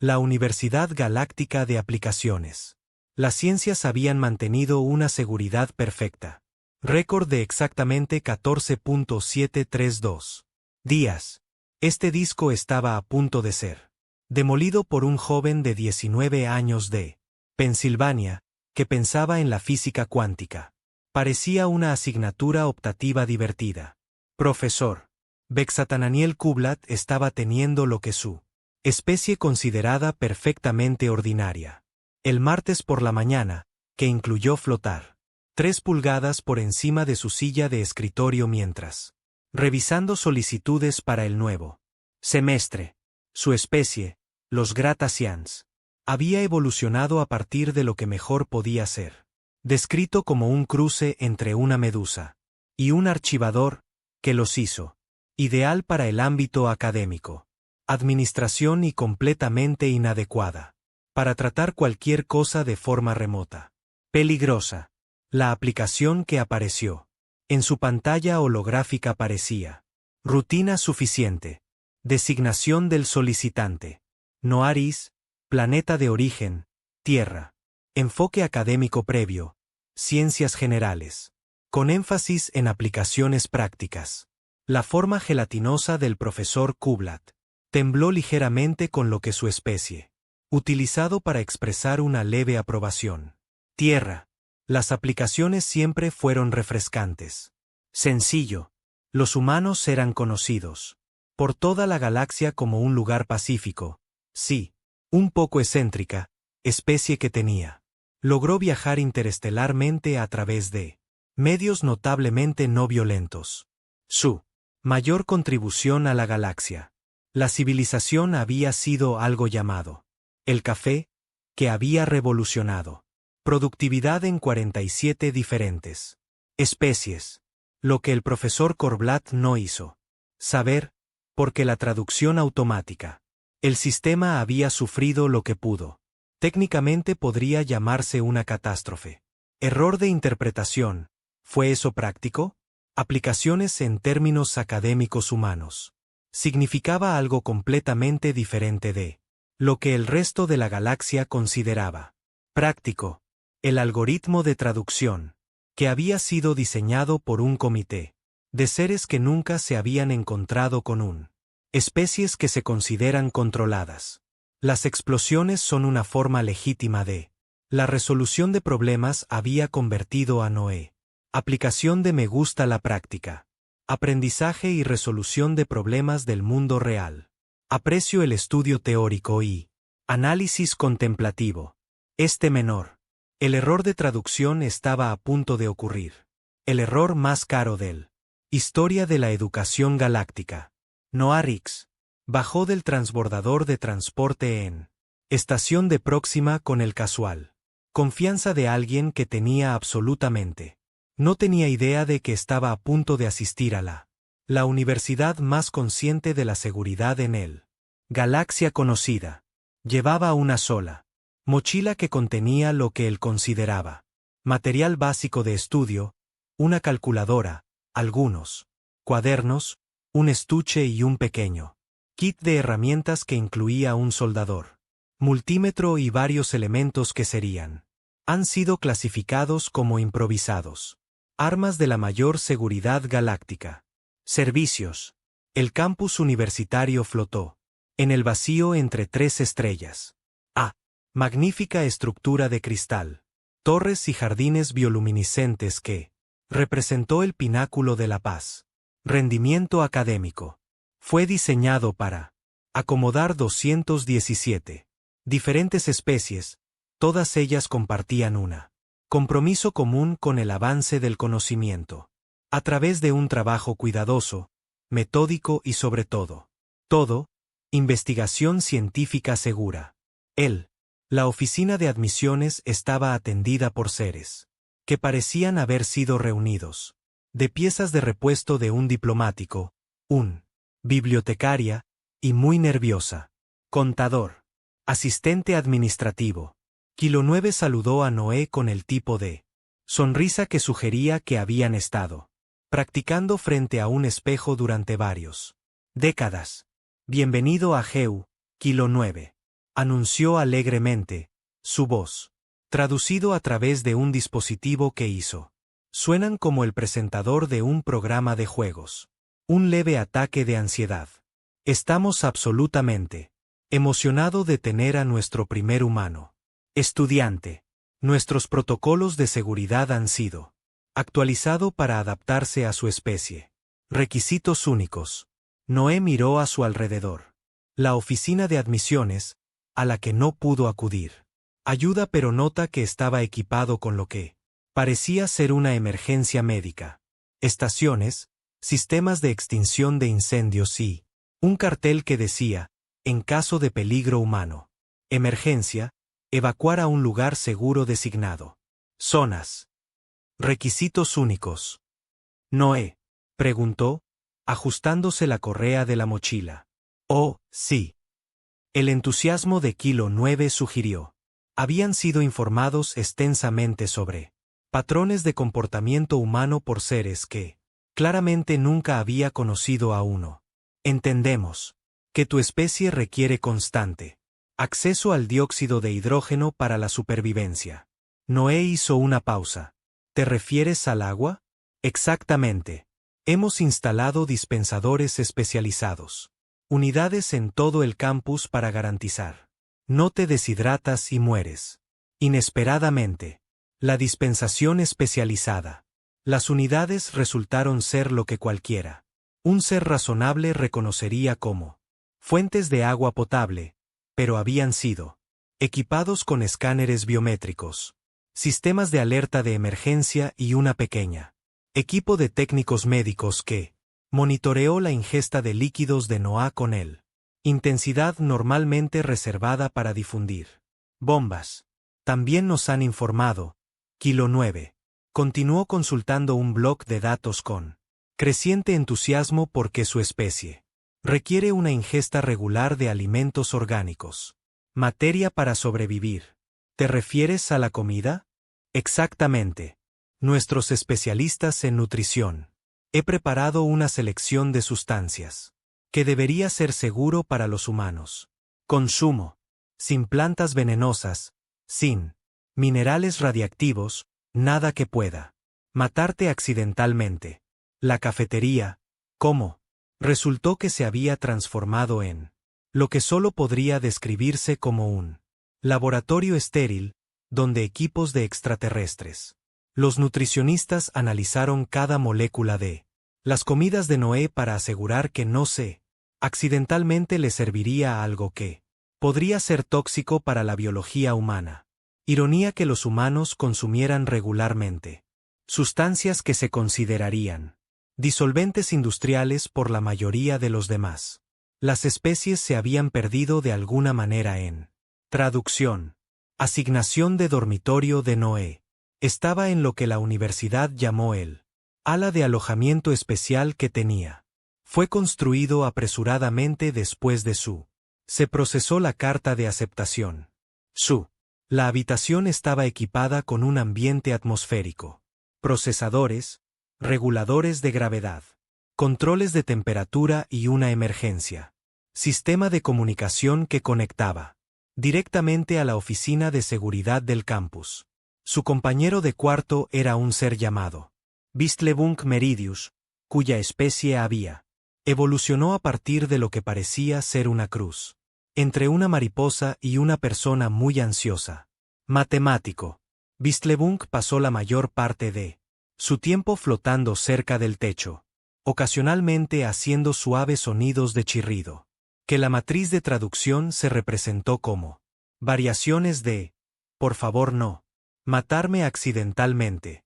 La Universidad Galáctica de Aplicaciones. Las ciencias habían mantenido una seguridad perfecta. Récord de exactamente 14.732 días. Este disco estaba a punto de ser demolido por un joven de 19 años de Pensilvania, que pensaba en la física cuántica. Parecía una asignatura optativa divertida. Profesor Vexatananiel Kublat estaba teniendo lo que su especie considerada perfectamente ordinaria. El martes por la mañana, que incluyó flotar 3 pulgadas por encima de su silla de escritorio mientras revisando solicitudes para el nuevo semestre. Su especie, los Gratasians, había evolucionado a partir de lo que mejor podía ser descrito como un cruce entre una medusa y un archivador, que los hizo ideal para el ámbito académico, administración y completamente inadecuada para tratar cualquier cosa de forma remota. Peligrosa. La aplicación que apareció en su pantalla holográfica parecía rutina suficiente. Designación del solicitante. Noaris, planeta de origen, Tierra. Enfoque académico previo. Ciencias generales. Con énfasis en aplicaciones prácticas. La forma gelatinosa del profesor Kublat tembló ligeramente con lo que su especie utilizado para expresar una leve aprobación. Tierra. Las aplicaciones siempre fueron refrescantes. Sencillo. Los humanos eran conocidos por toda la galaxia como un lugar pacífico. Sí, un poco excéntrica, especie que tenía. Logró viajar interestelarmente a través de medios notablemente no violentos. Su mayor contribución a la galaxia. La civilización había sido algo llamado el café, que había revolucionado productividad en 47 diferentes especies. Lo que el profesor Kublat no hizo saber, porque la traducción automática. El sistema había sufrido lo que pudo. Técnicamente podría llamarse una catástrofe. Error de interpretación. ¿Fue eso práctico? Aplicaciones en términos académicos humanos. Significaba algo completamente diferente de lo que el resto de la galaxia consideraba práctico. El algoritmo de traducción, que había sido diseñado por un comité de seres que nunca se habían encontrado con especies que se consideran controladas. Las explosiones son una forma legítima de la resolución de problemas. Había convertido a Noé. Aplicación de me gusta la práctica. Aprendizaje y resolución de problemas del mundo real. Aprecio el estudio teórico y análisis contemplativo. Menor. El error de traducción estaba a punto de ocurrir. El error más caro del historia de la educación galáctica. Noarix bajó del transbordador de transporte en estación de Próxima con el casual confianza de alguien que tenía absolutamente no tenía idea de que estaba a punto de asistir a la universidad más consciente de la seguridad en él. Galaxia conocida. Llevaba una sola mochila que contenía lo que él consideraba material básico de estudio, una calculadora, algunos cuadernos, un estuche y un pequeño kit de herramientas que incluía un soldador, multímetro y varios elementos que han sido clasificados como improvisados. Armas de la mayor seguridad galáctica. Servicios. El campus universitario flotó en el vacío entre 3 estrellas. Magnífica estructura de cristal. Torres y jardines bioluminiscentes que representó el pináculo de la paz. Rendimiento académico. Fue diseñado para acomodar 217 diferentes especies. Todas ellas compartían una compromiso común con el avance del conocimiento. A través de un trabajo cuidadoso, metódico y sobre todo, investigación científica segura. La oficina de admisiones estaba atendida por seres que parecían haber sido reunidos de piezas de repuesto de un diplomático, un bibliotecaria, y muy nerviosa. Contador. Asistente administrativo. Kilo 9 saludó a Noé con el tipo de sonrisa que sugería que habían estado practicando frente a un espejo durante varios décadas. Bienvenido a GEU, Kilo 9. anunció alegremente, su voz, traducido a través de un dispositivo que hizo. Suenan como el presentador de un programa de juegos. Un leve ataque de ansiedad. Estamos absolutamente emocionado de tener a nuestro primer humano. Estudiante. Nuestros protocolos de seguridad han sido actualizado para adaptarse a su especie. Requisitos únicos. Noé miró a su alrededor. La oficina de admisiones, a la que no pudo acudir. Ayuda, pero nota que estaba equipado con lo que parecía ser una emergencia médica. Estaciones, sistemas de extinción de incendios y un cartel que decía, en caso de peligro humano. Emergencia, evacuar a un lugar seguro designado. Zonas. Requisitos únicos. Noé, preguntó, ajustándose la correa de la mochila. Oh, sí. El entusiasmo de Kilo 9 sugirió. Habían sido informados extensamente sobre patrones de comportamiento humano por seres que claramente nunca había conocido a uno. Entendemos que tu especie requiere constante acceso al dióxido de hidrógeno para la supervivencia. Noé hizo una pausa. ¿Te refieres al agua? Exactamente. Hemos instalado dispensadores especializados. Unidades en todo el campus para garantizar. No te deshidratas y mueres. Inesperadamente. La dispensación especializada. Las unidades resultaron ser lo que cualquiera un ser razonable reconocería como fuentes de agua potable, pero habían sido equipados con escáneres biométricos, sistemas de alerta de emergencia y una pequeña equipo de técnicos médicos que monitoreó la ingesta de líquidos de Noah con él. Intensidad normalmente reservada para difundir bombas. También nos han informado, Kilo 9. Continuó consultando un bloc de datos con creciente entusiasmo porque su especie requiere una ingesta regular de alimentos orgánicos. Materia para sobrevivir. ¿Te refieres a la comida? Exactamente. Nuestros especialistas en nutrición. He preparado una selección de sustancias que debería ser seguro para los humanos. Consumo. Sin plantas venenosas, sin minerales radiactivos, nada que pueda matarte accidentalmente. La cafetería, ¿cómo? Resultó que se había transformado en lo que solo podría describirse como un laboratorio estéril, donde equipos de extraterrestres. Los nutricionistas analizaron cada molécula de las comidas de Noé para asegurar que no se accidentalmente le serviría a algo que podría ser tóxico para la biología humana. Ironía que los humanos consumieran regularmente sustancias que se considerarían disolventes industriales por la mayoría de los demás. Las especies se habían perdido de alguna manera en traducción. Asignación de dormitorio de Noé. Estaba en lo que la universidad llamó el ala de alojamiento especial que tenía. Fue construido apresuradamente después de se procesó la carta de aceptación. La habitación estaba equipada con un ambiente atmosférico. Procesadores, reguladores de gravedad, controles de temperatura y una emergencia. Sistema de comunicación que conectaba directamente a la oficina de seguridad del campus. Su compañero de cuarto era un ser llamado Vistlebunk Meridius, cuya especie había evolucionó a partir de lo que parecía ser una cruz entre una mariposa y una persona muy ansiosa. Matemático. Vistlebunk pasó la mayor parte de su tiempo flotando cerca del techo, ocasionalmente haciendo suaves sonidos de chirrido, que la matriz de traducción se representó como variaciones de, por favor no, matarme accidentalmente.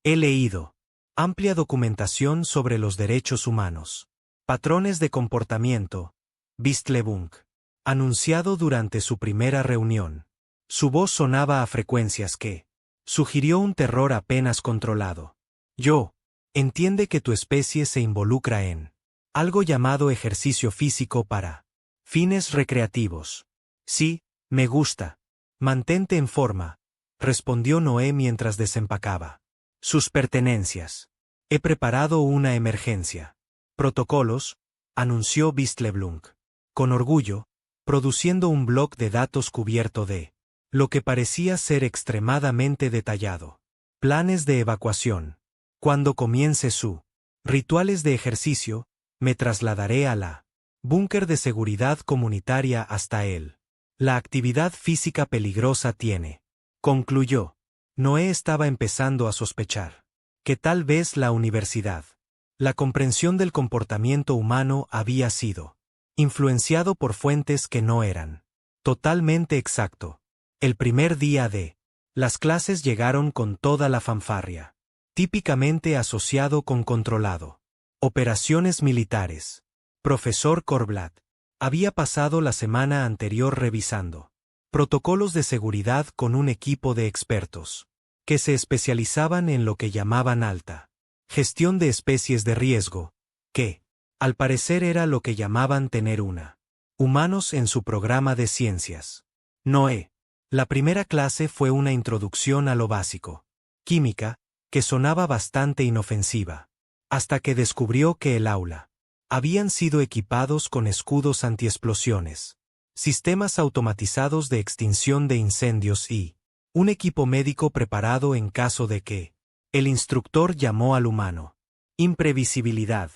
He leído amplia documentación sobre los derechos humanos, patrones de comportamiento, Vistlebunk, anunciado durante su primera reunión. Su voz sonaba a frecuencias que sugirió un terror apenas controlado. Entiende que tu especie se involucra en algo llamado ejercicio físico para fines recreativos. Sí, me gusta. Mantente en forma, respondió Noé mientras desempacaba sus pertenencias. He preparado una emergencia. Protocolos, anunció Vistlebunk. Con orgullo, produciendo un bloc de datos cubierto de lo que parecía ser extremadamente detallado. Planes de evacuación. Cuando comience su rituales de ejercicio, me trasladaré a la búnker de seguridad comunitaria hasta él. La actividad física peligrosa tiene. Concluyó. Noé estaba empezando a sospechar que tal vez la universidad, la comprensión del comportamiento humano había sido influenciado por fuentes que no eran totalmente exacto. El primer día de las clases llegaron con toda la fanfarria, típicamente asociado con controlado. Operaciones militares. Profesor Corblatt había pasado la semana anterior revisando protocolos de seguridad con un equipo de expertos que se especializaban en lo que llamaban alta gestión de especies de riesgo, que, al parecer era lo que llamaban tener una humanos en su programa de ciencias. Noé. La primera clase fue una introducción a lo básico, química, que sonaba bastante inofensiva, hasta que descubrió que el aula habían sido equipados con escudos antiexplosiones, sistemas automatizados de extinción de incendios y un equipo médico preparado en caso de que el instructor llamó al humano imprevisibilidad.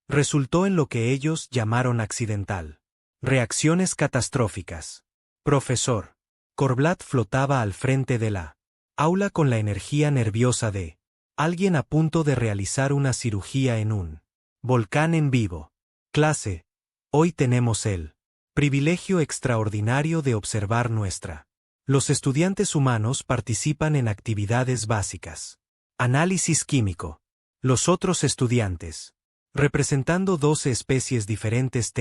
Resultó en lo que ellos llamaron accidental. Reacciones catastróficas. Profesor Corblatt flotaba al frente de la aula con la energía nerviosa de alguien a punto de realizar una cirugía en un volcán en vivo. Clase. Hoy tenemos el privilegio extraordinario de observar nuestra. Los estudiantes humanos participan en actividades básicas. Análisis químico. Los otros estudiantes, representando 12 especies diferentes,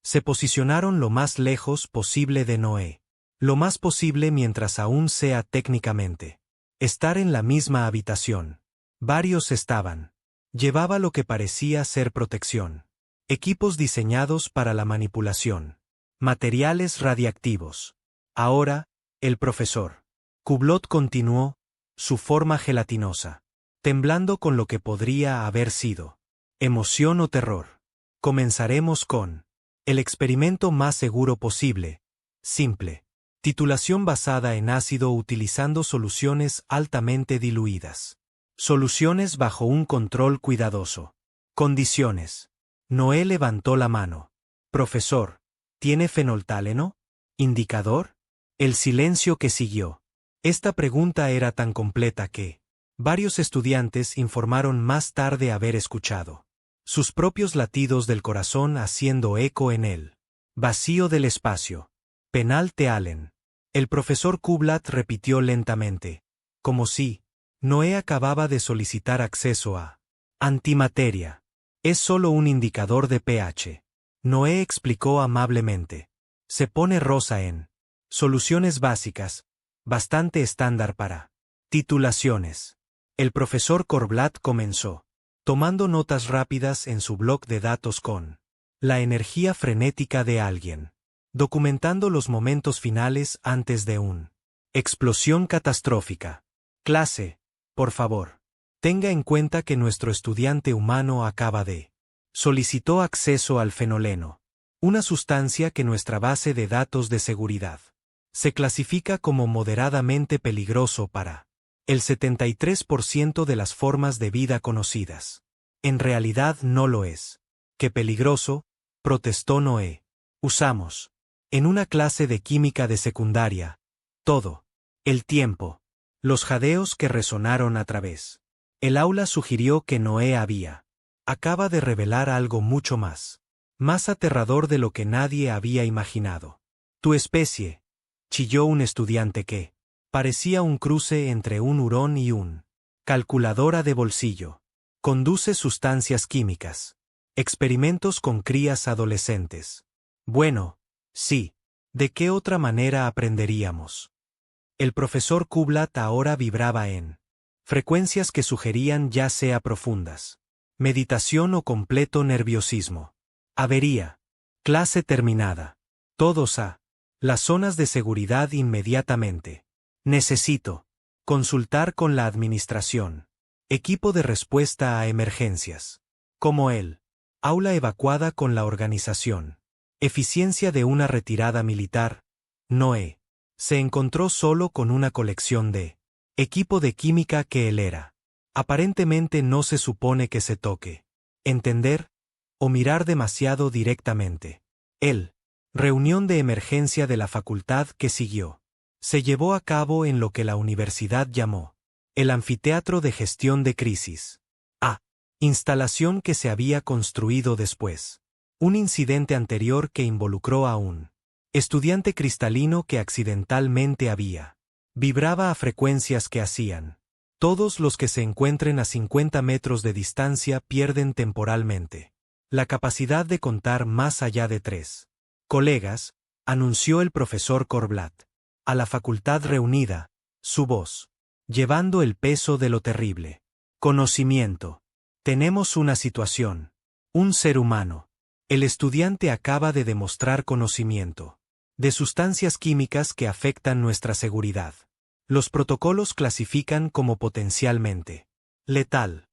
se posicionaron lo más lejos posible de Noé. Lo más posible mientras aún sea técnicamente estar en la misma habitación. Varios estaban. Llevaba lo que parecía ser protección. Equipos diseñados para la manipulación. Materiales radiactivos. Ahora, el profesor Coblott continuó, su forma gelatinosa, temblando con lo que podría haber sido emoción o terror. Comenzaremos con el experimento más seguro posible, simple. Titulación basada en ácido utilizando soluciones altamente diluidas. Soluciones bajo un control cuidadoso. Condiciones. Noé levantó la mano. Profesor, ¿tiene fenoltaleno? ¿Indicador? El silencio que siguió. Esta pregunta era tan completa que varios estudiantes informaron más tarde haber escuchado sus propios latidos del corazón haciendo eco en el vacío del espacio. Penalte Allen. El profesor Coblott repitió lentamente, como si Noé acababa de solicitar acceso a antimateria. Es solo un indicador de pH. Noé explicó amablemente. Se pone rosa en soluciones básicas, bastante estándar para titulaciones. El profesor Corblatt comenzó, tomando notas rápidas en su bloc de datos con la energía frenética de alguien, documentando los momentos finales antes de una explosión catastrófica. Clase, por favor, tenga en cuenta que nuestro estudiante humano acaba de solicitó acceso al fenoleno, una sustancia que nuestra base de datos de seguridad se clasifica como moderadamente peligroso para el 73% de las formas de vida conocidas. En realidad no lo es. ¡Qué peligroso!, protestó Noé. Usamos, en una clase de química de secundaria, todo el tiempo, los jadeos que resonaron a través. El aula sugirió que Noé acaba de revelar algo mucho más aterrador de lo que nadie había imaginado. Tu especie, chilló un estudiante que parecía un cruce entre un hurón y un calculadora de bolsillo. Conduce sustancias químicas. Experimentos con crías adolescentes. Bueno, sí. ¿De qué otra manera aprenderíamos? El profesor Coblott ahora vibraba en frecuencias que sugerían ya sea profundas meditación o completo nerviosismo. Avería. Clase terminada. Todos a las zonas de seguridad inmediatamente. Necesito consultar con la administración. Equipo de respuesta a emergencias. Como él. Aula evacuada con la organización. Eficiencia de una retirada militar. Noé se encontró solo con una colección de equipo de química que él era. Aparentemente no se supone que se toque, entender o mirar demasiado directamente. El reunión de emergencia de la facultad que siguió se llevó a cabo en lo que la universidad llamó el anfiteatro de gestión de crisis. Instalación que se había construido después. Un incidente anterior que involucró a un estudiante cristalino que accidentalmente vibraba a frecuencias que hacían. Todos los que se encuentren a 50 metros de distancia pierden temporalmente la capacidad de contar más allá de 3. Colegas, anunció el profesor Corblat. A la facultad reunida, su voz, llevando el peso de lo terrible. Conocimiento. Tenemos una situación. Un ser humano. El estudiante acaba de demostrar conocimiento de sustancias químicas que afectan nuestra seguridad. Los protocolos clasifican como potencialmente letal.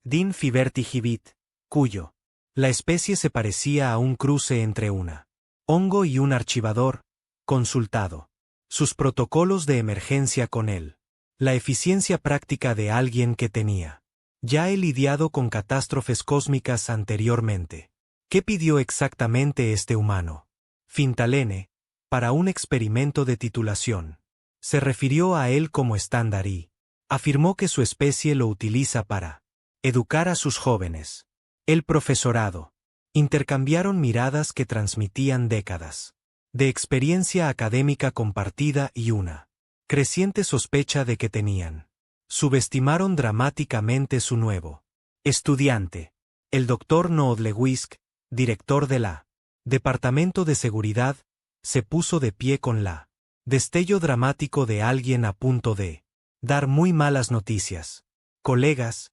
Din Fibertigibit, cuyo la especie se parecía a un cruce entre una hongo y un archivador, consultado sus protocolos de emergencia con él. La eficiencia práctica de alguien que tenía ya he lidiado con catástrofes cósmicas anteriormente. ¿Qué pidió exactamente este humano? Fintalene, para un experimento de titulación. Se refirió a él como estándar y afirmó que su especie lo utiliza para educar a sus jóvenes. El profesorado. Intercambiaron miradas que transmitían décadas de experiencia académica compartida y una creciente sospecha de que tenían. Subestimaron dramáticamente su nuevo estudiante. El doctor Noodlewisk, director de la Departamento de Seguridad, se puso de pie con la destello dramático de alguien a punto de dar muy malas noticias. Colegas,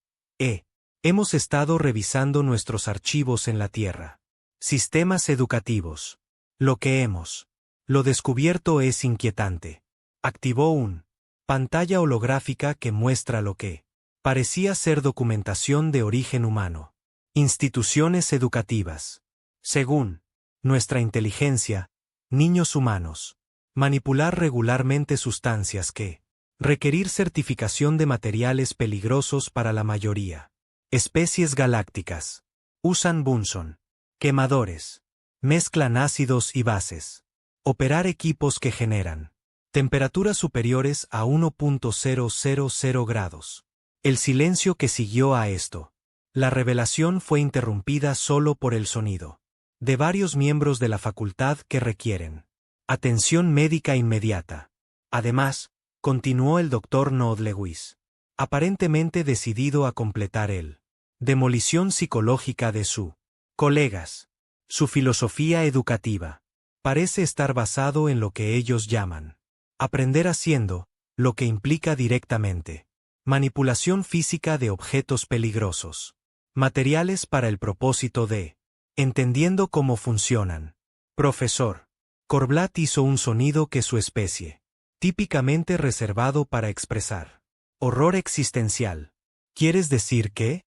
hemos estado revisando nuestros archivos en la Tierra. Sistemas educativos. Lo descubierto es inquietante. Activó un pantalla holográfica que muestra lo que parecía ser documentación de origen humano. Instituciones educativas. Según nuestra inteligencia, niños humanos. Manipular regularmente sustancias que requerir certificación de materiales peligrosos para la mayoría. Especies galácticas. Usan Bunsen. Quemadores. Mezclan ácidos y bases. Operar equipos que generan temperaturas superiores a 1.000 grados. El silencio que siguió a esto. La revelación fue interrumpida solo por el sonido de varios miembros de la facultad que requieren atención médica inmediata. Además, continuó el doctor Noodlewis, aparentemente decidido a completar el demolición psicológica de su colegas. Su filosofía educativa parece estar basado en lo que ellos llaman aprender haciendo, lo que implica directamente manipulación física de objetos peligrosos, materiales para el propósito de entendiendo cómo funcionan. Profesor Corblat hizo un sonido que su especie, típicamente reservado para expresar horror existencial. ¿Quieres decir qué?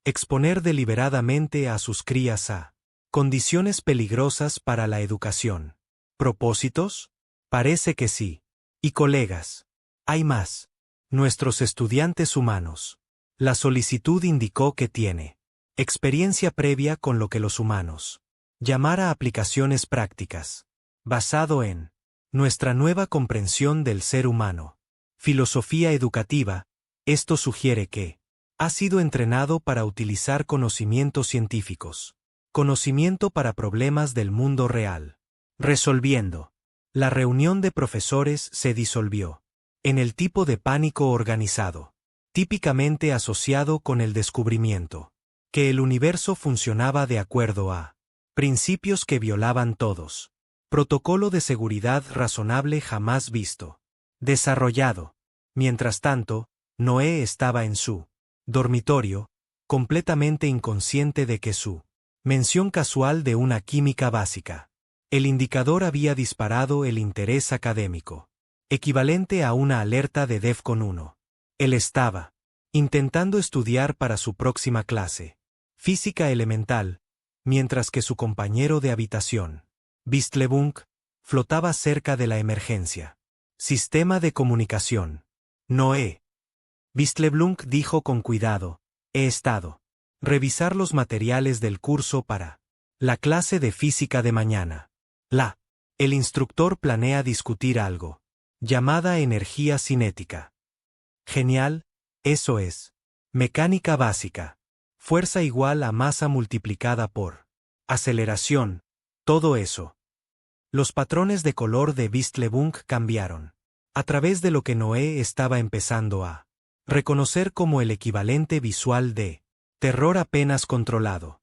Exponer deliberadamente a sus crías a condiciones peligrosas para la educación. ¿Propósitos? Parece que sí. Y colegas, hay más. Nuestros estudiantes humanos. La solicitud indicó que tiene experiencia previa con lo que los humanos llamar a aplicaciones prácticas, basado en nuestra nueva comprensión del ser humano. Filosofía educativa, esto sugiere que ha sido entrenado para utilizar conocimientos científicos, conocimiento para problemas del mundo real. Resolviendo. La reunión de profesores se disolvió en el tipo de pánico organizado, típicamente asociado con el descubrimiento que el universo funcionaba de acuerdo a principios que violaban todos. Protocolo de seguridad razonable jamás visto. Desarrollado. Mientras tanto, Noé estaba en su dormitorio, completamente inconsciente de que su mención casual de una química básica. El indicador había disparado el interés académico, equivalente a una alerta de DEFCON 1. Él estaba intentando estudiar para su próxima clase, física elemental, mientras que su compañero de habitación, Vistlebunk, flotaba cerca de la emergencia. Sistema de comunicación. Noé. Vistlebunk dijo con cuidado, he estado. Revisar los materiales del curso para la clase de física de mañana. El instructor planea discutir algo. Llamada energía cinética. Genial, eso es. Mecánica básica. Fuerza igual a masa multiplicada por aceleración, todo eso. Los patrones de color de Vistlebunk cambiaron. A través de lo que Noé estaba empezando a reconocer como el equivalente visual de terror apenas controlado.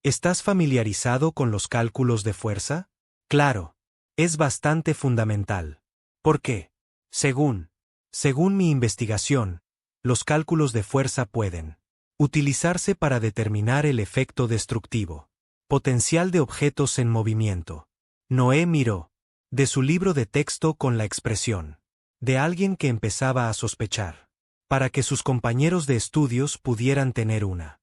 ¿Estás familiarizado con los cálculos de fuerza? Claro. Es bastante fundamental. ¿Por qué? Según mi investigación, los cálculos de fuerza pueden utilizarse para determinar el efecto destructivo potencial de objetos en movimiento. Noé miró de su libro de texto con la expresión de alguien que empezaba a sospechar, para que sus compañeros de estudios pudieran tener una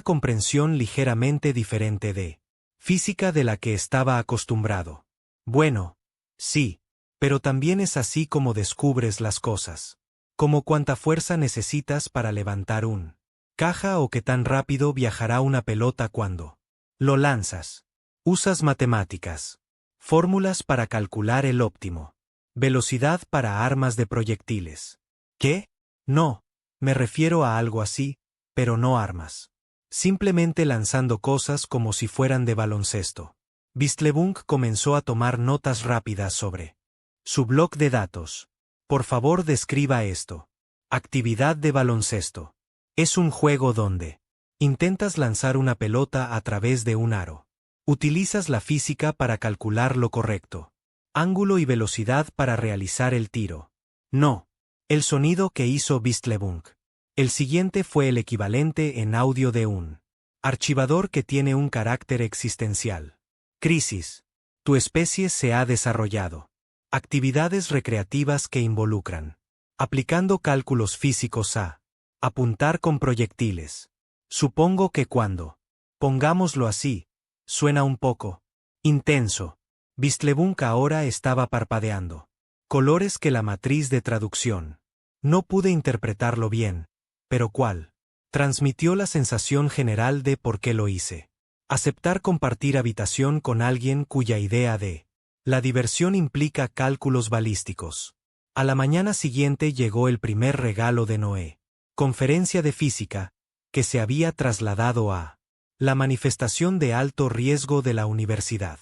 comprensión ligeramente diferente de física de la que estaba acostumbrado. Bueno, sí, pero también es así como descubres las cosas. Como cuánta fuerza necesitas para levantar un caja o qué tan rápido viajará una pelota cuando lo lanzas. Usas matemáticas. Fórmulas para calcular el óptimo. Velocidad para armas de proyectiles. ¿Qué? No, me refiero a algo así, pero no armas. Simplemente lanzando cosas como si fueran de baloncesto. Vistlebunk comenzó a tomar notas rápidas sobre su bloc de datos. Por favor, describa esto. Actividad de baloncesto. Es un juego donde intentas lanzar una pelota a través de un aro. Utilizas la física para calcular lo correcto. Ángulo y velocidad para realizar el tiro. No. El sonido que hizo Vistlebunk. El siguiente fue el equivalente en audio de un archivador que tiene un carácter existencial. Crisis. Tu especie se ha desarrollado. Actividades recreativas que involucran aplicando cálculos físicos a apuntar con proyectiles. Supongo que cuando, pongámoslo así, suena un poco intenso. Vistlebunk ahora estaba parpadeando. Colores que la matriz de traducción. No pude interpretarlo bien, pero ¿cuál? Transmitió la sensación general de por qué lo hice. Aceptar compartir habitación con alguien cuya idea de la diversión implica cálculos balísticos. A la mañana siguiente llegó el primer regalo de Noé. Conferencia de física, que se había trasladado a la manifestación de alto riesgo de la universidad.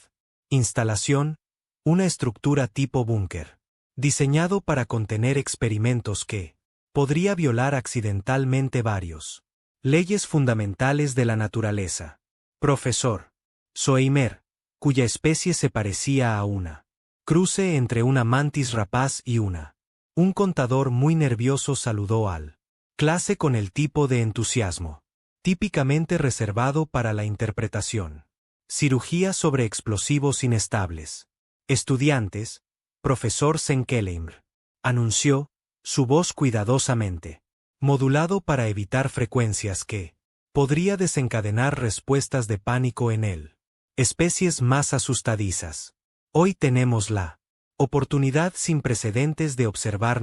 Instalación, una estructura tipo búnker, diseñado para contener experimentos que podría violar accidentalmente varios leyes fundamentales de la naturaleza. Profesor Soeimer, cuya especie se parecía a una cruce entre una mantis rapaz y un contador muy nervioso, saludó al clase con el tipo de entusiasmo típicamente reservado para la interpretación. Cirugía sobre explosivos inestables. Estudiantes, profesor Senkeleimer, anunció, su voz cuidadosamente modulado para evitar frecuencias que podría desencadenar respuestas de pánico en él. Especies más asustadizas. Hoy tenemos la oportunidad sin precedentes de observar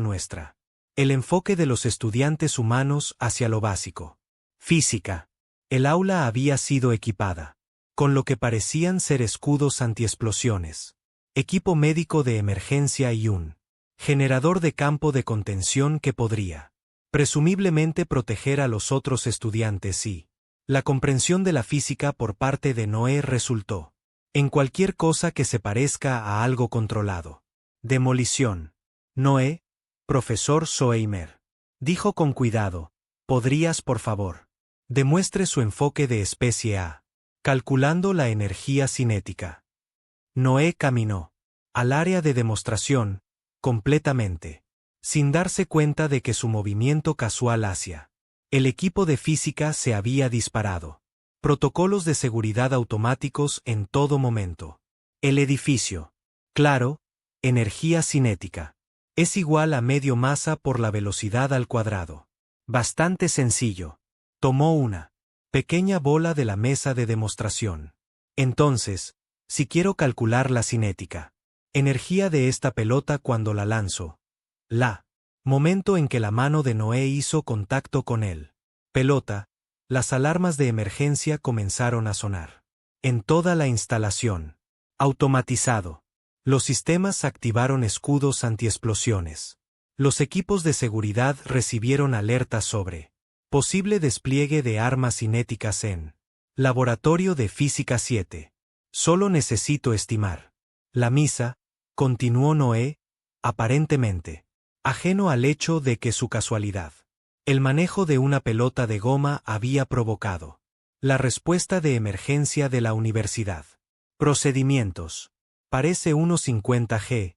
el enfoque de los estudiantes humanos hacia lo básico. Física. El aula había sido equipada con lo que parecían ser escudos antiexplosiones, equipo médico de emergencia y un generador de campo de contención que podría presumiblemente proteger a los otros estudiantes y la comprensión de la física por parte de Noé resultó en cualquier cosa que se parezca a algo controlado. Demolición. Noé, profesor Soeimer, dijo con cuidado, ¿podrías por favor demuestre su enfoque de especie A, calculando la energía cinética? Noé caminó al área de demostración, completamente, sin darse cuenta de que su movimiento casual hacia el equipo de física se había disparado. Protocolos de seguridad automáticos en todo momento. El edificio. Claro, energía cinética. Es igual a medio masa por la velocidad al cuadrado. Bastante sencillo. Tomó una Pequeña bola de la mesa de demostración. Entonces, si quiero calcular la cinética, energía de esta pelota cuando la lanzo. Momento en que la mano de Noé hizo contacto con él. Pelota, las alarmas de emergencia comenzaron a sonar. En toda la instalación. Automatizado. Los sistemas activaron escudos antiexplosiones. Los equipos de seguridad recibieron alertas sobre posible despliegue de armas cinéticas en Laboratorio de Física 7. Solo necesito estimar. La misa, continuó Noé, aparentemente ajeno al hecho de que su casualidad, el manejo de una pelota de goma había provocado la respuesta de emergencia de la universidad. Procedimientos. Parece unos 50 G.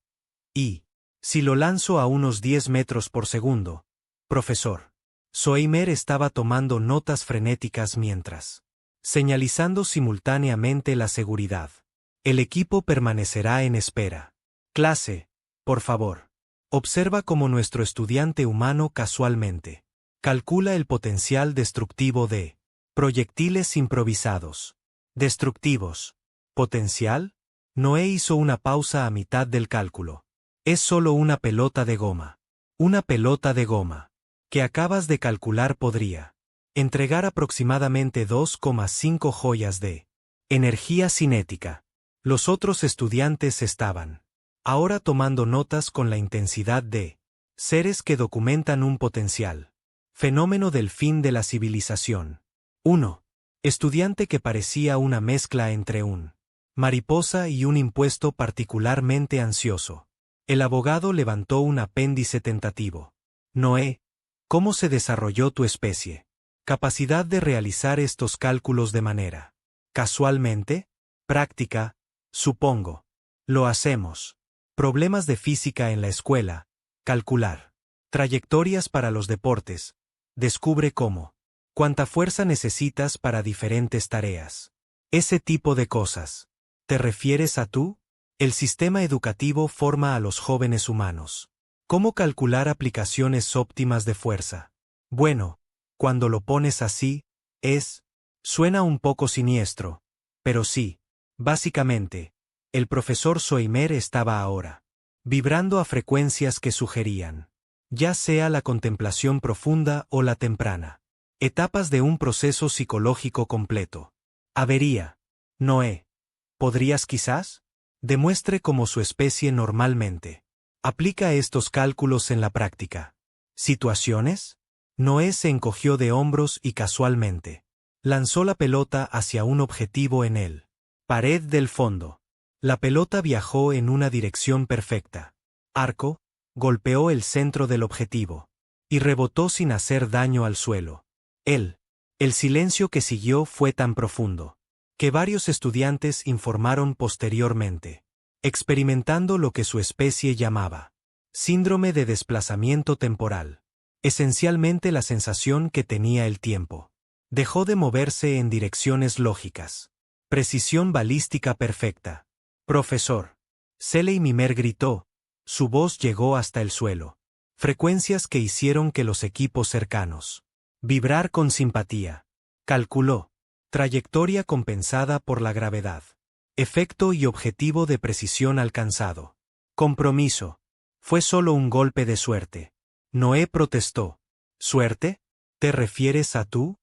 Y, si lo lanzo a unos 10 metros por segundo, profesor. Soeimer estaba tomando notas frenéticas mientras, señalizando simultáneamente la seguridad. El equipo permanecerá en espera. Clase, por favor. Observa cómo nuestro estudiante humano casualmente calcula el potencial destructivo de proyectiles improvisados. Destructivos. ¿Potencial? Noé hizo una pausa a mitad del cálculo. Es solo una pelota de goma. Una pelota de goma que acabas de calcular podría entregar aproximadamente 2,5 joyas de energía cinética. Los otros estudiantes estaban ahora tomando notas con la intensidad de seres que documentan un potencial fenómeno del fin de la civilización. 1. Estudiante que parecía una mezcla entre un mariposa y un impuesto particularmente ansioso. El abogado levantó un apéndice tentativo. Noé, ¿cómo se desarrolló tu especie? Capacidad de realizar estos cálculos de manera casualmente, práctica, supongo. Lo hacemos. Problemas de física en la escuela, calcular. Trayectorias para los deportes. Descubre cómo. Cuánta fuerza necesitas para diferentes tareas. Ese tipo de cosas. ¿Te refieres a tú? El sistema educativo forma a los jóvenes humanos. ¿Cómo calcular aplicaciones óptimas de fuerza? Bueno, cuando lo pones así, suena un poco siniestro. Pero sí, básicamente, el profesor Soeimer estaba ahora vibrando a frecuencias que sugerían, ya sea la contemplación profunda o la temprana, etapas de un proceso psicológico completo. Avería. Noé. ¿Podrías quizás? Demuestre cómo su especie normalmente aplica estos cálculos en la práctica. ¿Situaciones? Noé se encogió de hombros y casualmente lanzó la pelota hacia un objetivo en él. Pared del fondo. La pelota viajó en una dirección perfecta. Arco, golpeó el centro del objetivo y rebotó sin hacer daño al suelo. El silencio que siguió fue tan profundo que varios estudiantes informaron posteriormente, experimentando lo que su especie llamaba síndrome de desplazamiento temporal. Esencialmente la sensación que tenía el tiempo dejó de moverse en direcciones lógicas. Precisión balística perfecta. Profesor. Seley Mimer gritó. Su voz llegó hasta el suelo. Frecuencias que hicieron que los equipos cercanos vibrar con simpatía. Calculó. Trayectoria compensada por la gravedad. Efecto y objetivo de precisión alcanzado. Compromiso. Fue solo un golpe de suerte. Noé protestó. ¿Suerte? ¿Te refieres a tú?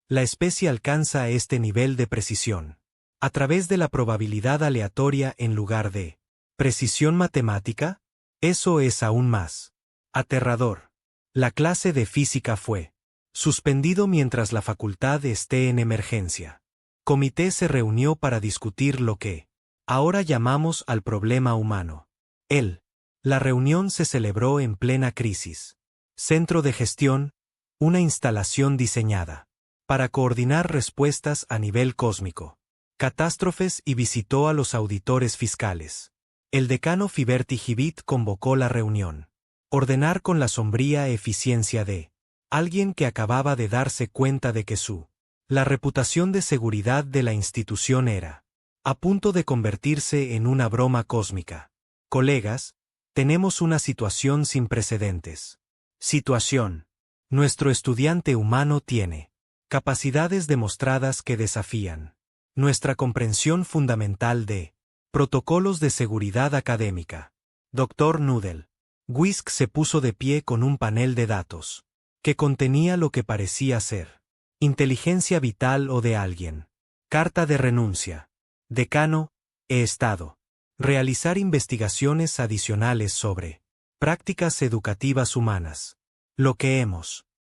La especie alcanza este nivel de precisión a través de la probabilidad aleatoria en lugar de precisión matemática. Eso es aún más aterrador. La clase de física fue suspendido mientras la facultad esté en emergencia. Comité se reunió para discutir lo que ahora llamamos al problema humano. La reunión se celebró en plena crisis. Centro de gestión, una instalación diseñada para coordinar respuestas a nivel cósmico. Catástrofes y visitó a los auditores fiscales. El decano Fiberti Gibit convocó la reunión. Ordenar con la sombría eficiencia de alguien que acababa de darse cuenta de que la reputación de seguridad de la institución era a punto de convertirse en una broma cósmica. Colegas, tenemos una situación sin precedentes. Situación. Nuestro estudiante humano tiene Capacidades demostradas que desafían nuestra comprensión fundamental de protocolos de seguridad académica. Dr. Noodle. Whisk se puso de pie con un panel de datos que contenía lo que parecía ser inteligencia vital o de alguien. Carta de renuncia. Decano, he estado. Realizar investigaciones adicionales sobre prácticas educativas humanas. Lo que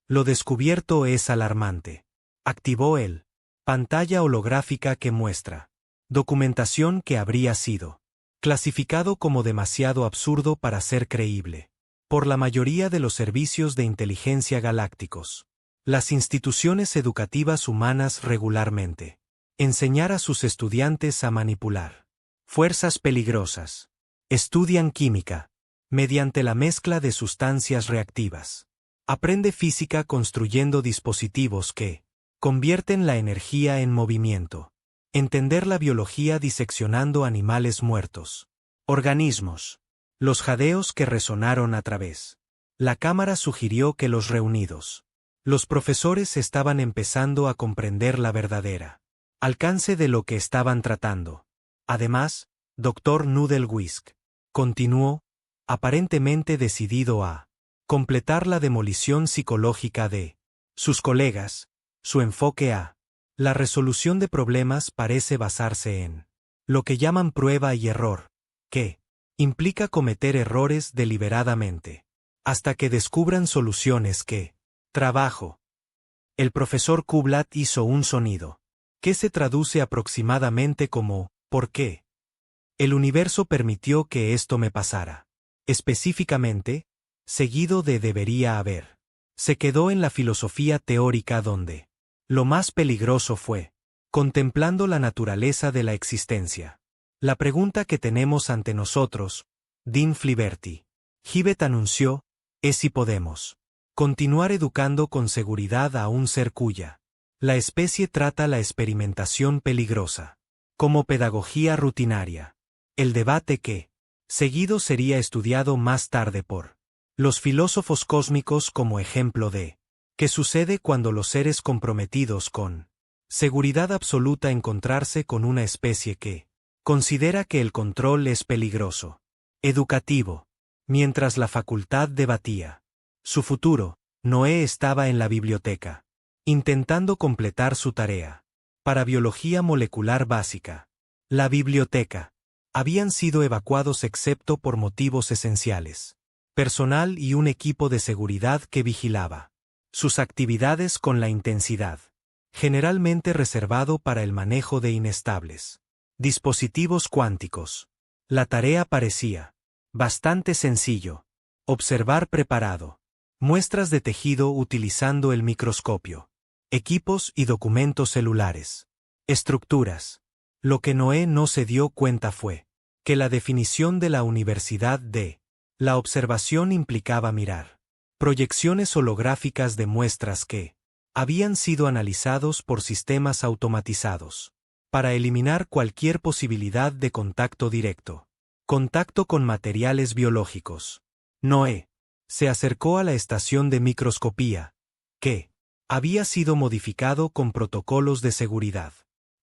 lo descubierto es alarmante. Activó el pantalla holográfica que muestra documentación que habría sido clasificado como demasiado absurdo para ser creíble por la mayoría de los servicios de inteligencia galácticos. Las instituciones educativas humanas regularmente enseñar a sus estudiantes a manipular fuerzas peligrosas. Estudian química mediante la mezcla de sustancias reactivas. Aprende física construyendo dispositivos que convierten la energía en movimiento. Entender la biología diseccionando animales muertos. Organismos. Los jadeos que resonaron a través. La cámara sugirió que los reunidos. Los profesores estaban empezando a comprender la verdadera alcance de lo que estaban tratando. Además, Dr. Noodle Whisk continuó, aparentemente decidido a completar la demolición psicológica de sus colegas. Su enfoque a la resolución de problemas parece basarse en lo que llaman prueba y error, que implica cometer errores deliberadamente, hasta que descubran soluciones que trabajo. El profesor Kublat hizo un sonido, que se traduce aproximadamente como ¿por qué? El universo permitió que esto me pasara. Específicamente, seguido de debería haber. Se quedó en la filosofía teórica donde lo más peligroso fue contemplando la naturaleza de la existencia. La pregunta que tenemos ante nosotros, Dean Fliberty, Gibbet anunció, es si podemos continuar educando con seguridad a un ser cuya la especie trata la experimentación peligrosa como pedagogía rutinaria. El debate que, seguido sería estudiado más tarde por los filósofos cósmicos como ejemplo de ¿qué sucede cuando los seres comprometidos con seguridad absoluta encontrarse con una especie que considera que el control es peligroso? Educativo. Mientras la facultad debatía su futuro, Noé estaba en la biblioteca, intentando completar su tarea para biología molecular básica. La biblioteca. Habían sido evacuados excepto por motivos esenciales. Personal y un equipo de seguridad que vigilaba sus actividades con la intensidad generalmente reservado para el manejo de inestables dispositivos cuánticos. La tarea parecía bastante sencillo. Observar preparado. Muestras de tejido utilizando el microscopio. Equipos y documentos celulares. Estructuras. Lo que Noé no se dio cuenta fue que la definición de la universidad de la observación implicaba mirar proyecciones holográficas de muestras que habían sido analizados por sistemas automatizados para eliminar cualquier posibilidad de contacto directo. Contacto con materiales biológicos. Noé se acercó a la estación de microscopía, que había sido modificado con protocolos de seguridad.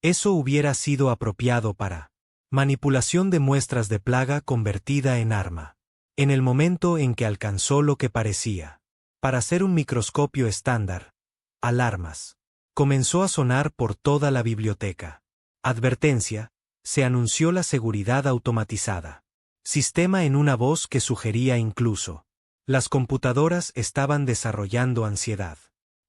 Eso hubiera sido apropiado para manipulación de muestras de plaga convertida en arma. En el momento en que alcanzó lo que parecía para ser un microscopio estándar, alarmas comenzó a sonar por toda la biblioteca. Advertencia, se anunció la seguridad automatizada. Sistema en una voz que sugería incluso. Las computadoras estaban desarrollando ansiedad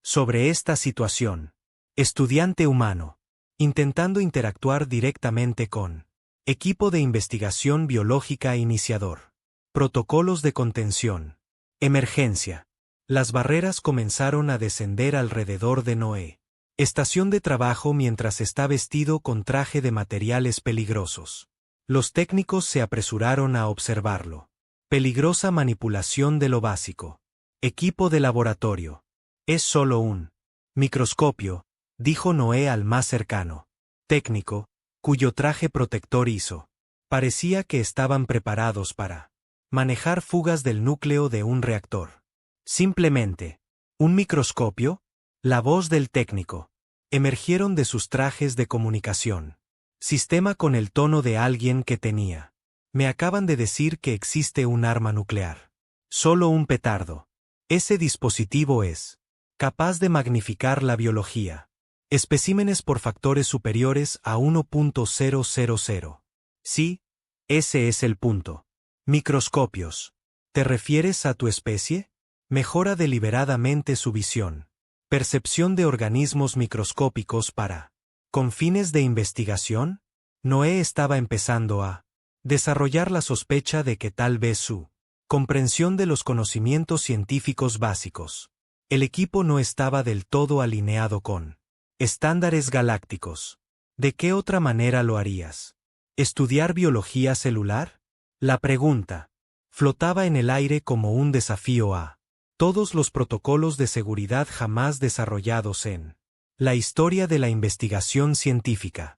sobre esta situación. Estudiante humano, intentando interactuar directamente con equipo de investigación biológica iniciador. Protocolos de contención. Emergencia. Las barreras comenzaron a descender alrededor de Noé. Estación de trabajo mientras está vestido con traje de materiales peligrosos. Los técnicos se apresuraron a observarlo. Peligrosa manipulación de lo básico. Equipo de laboratorio. Es solo un microscopio, dijo Noé al más cercano técnico, cuyo traje protector hizo. Parecía que estaban preparados para manejar fugas del núcleo de un reactor. Simplemente, ¿un microscopio? La voz del técnico. Emergieron de sus trajes de comunicación. Sistema con el tono de alguien que tenía. Me acaban de decir que existe un arma nuclear. Solo un petardo. Ese dispositivo es capaz de magnificar la biología. Especímenes por factores superiores a 1.000. Sí, ese es el punto. Microscopios. ¿Te refieres a tu especie? Mejora deliberadamente su visión. Percepción de organismos microscópicos para. ¿Con fines de investigación? Noé estaba empezando a desarrollar la sospecha de que tal vez su comprensión de los conocimientos científicos básicos. El equipo no estaba del todo alineado con estándares galácticos. ¿De qué otra manera lo harías? ¿Estudiar biología celular? La pregunta flotaba en el aire como un desafío a todos los protocolos de seguridad jamás desarrollados en la historia de la investigación científica.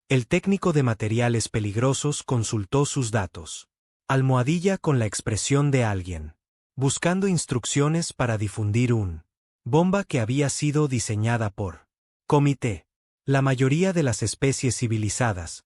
El técnico de materiales peligrosos consultó sus datos. Almohadilla con la expresión de alguien buscando instrucciones para difundir un bomba que había sido diseñada por comité. La mayoría de las especies civilizadas.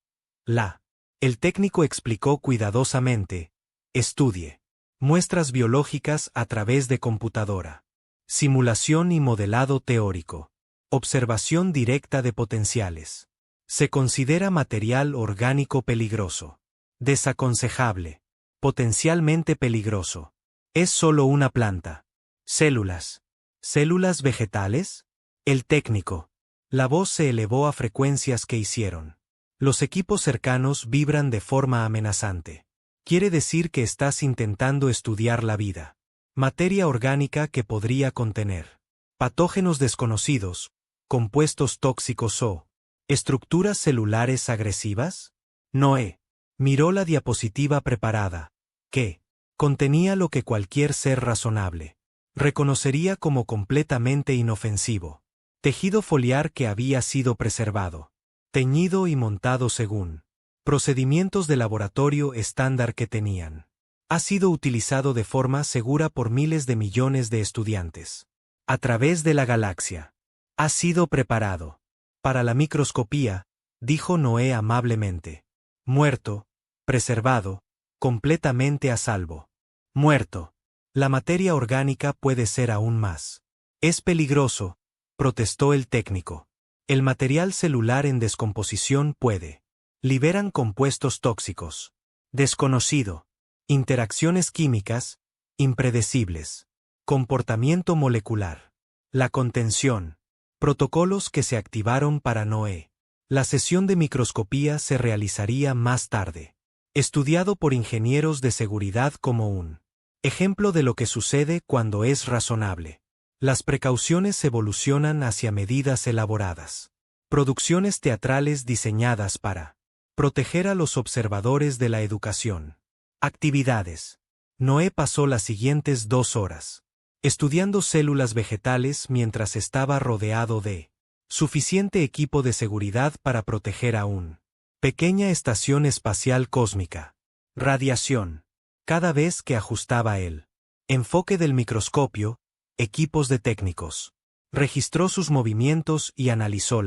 El técnico explicó cuidadosamente. Estudie muestras biológicas a través de computadora. Simulación y modelado teórico. Observación directa de potenciales. Se considera material orgánico peligroso. Desaconsejable. Potencialmente peligroso. Es solo una planta. Células. ¿Células vegetales? El técnico. La voz se elevó a frecuencias que hicieron los equipos cercanos vibran de forma amenazante. Quiere decir que estás intentando estudiar la vida. Materia orgánica que podría contener patógenos desconocidos, compuestos tóxicos o estructuras celulares agresivas. Noé miró la diapositiva preparada, que contenía lo que cualquier ser razonable reconocería como completamente inofensivo. Tejido foliar que había sido preservado, teñido y montado según procedimientos de laboratorio estándar que tenían. Ha sido utilizado de forma segura por miles de millones de estudiantes. A través de la galaxia. Ha sido preparado para la microscopía, dijo Noé amablemente. Muerto, preservado, completamente a salvo. Muerto. La materia orgánica puede ser aún más. Es peligroso, protestó el técnico. El material celular en descomposición puede. Liberan compuestos tóxicos. Desconocido. Interacciones químicas, impredecibles. Comportamiento molecular. La contención. Protocolos que se activaron para Noé. La sesión de microscopía se realizaría más tarde. Estudiado por ingenieros de seguridad como un ejemplo de lo que sucede cuando es razonable. Las precauciones evolucionan hacia medidas elaboradas. Producciones teatrales diseñadas para proteger a los observadores de la educación. Actividades. Noé pasó las siguientes 2 horas estudiando células vegetales mientras estaba rodeado de suficiente equipo de seguridad para proteger a una pequeña estación espacial cósmica. Radiación. Cada vez que ajustaba el enfoque del microscopio, equipos de técnicos registró sus movimientos y analizó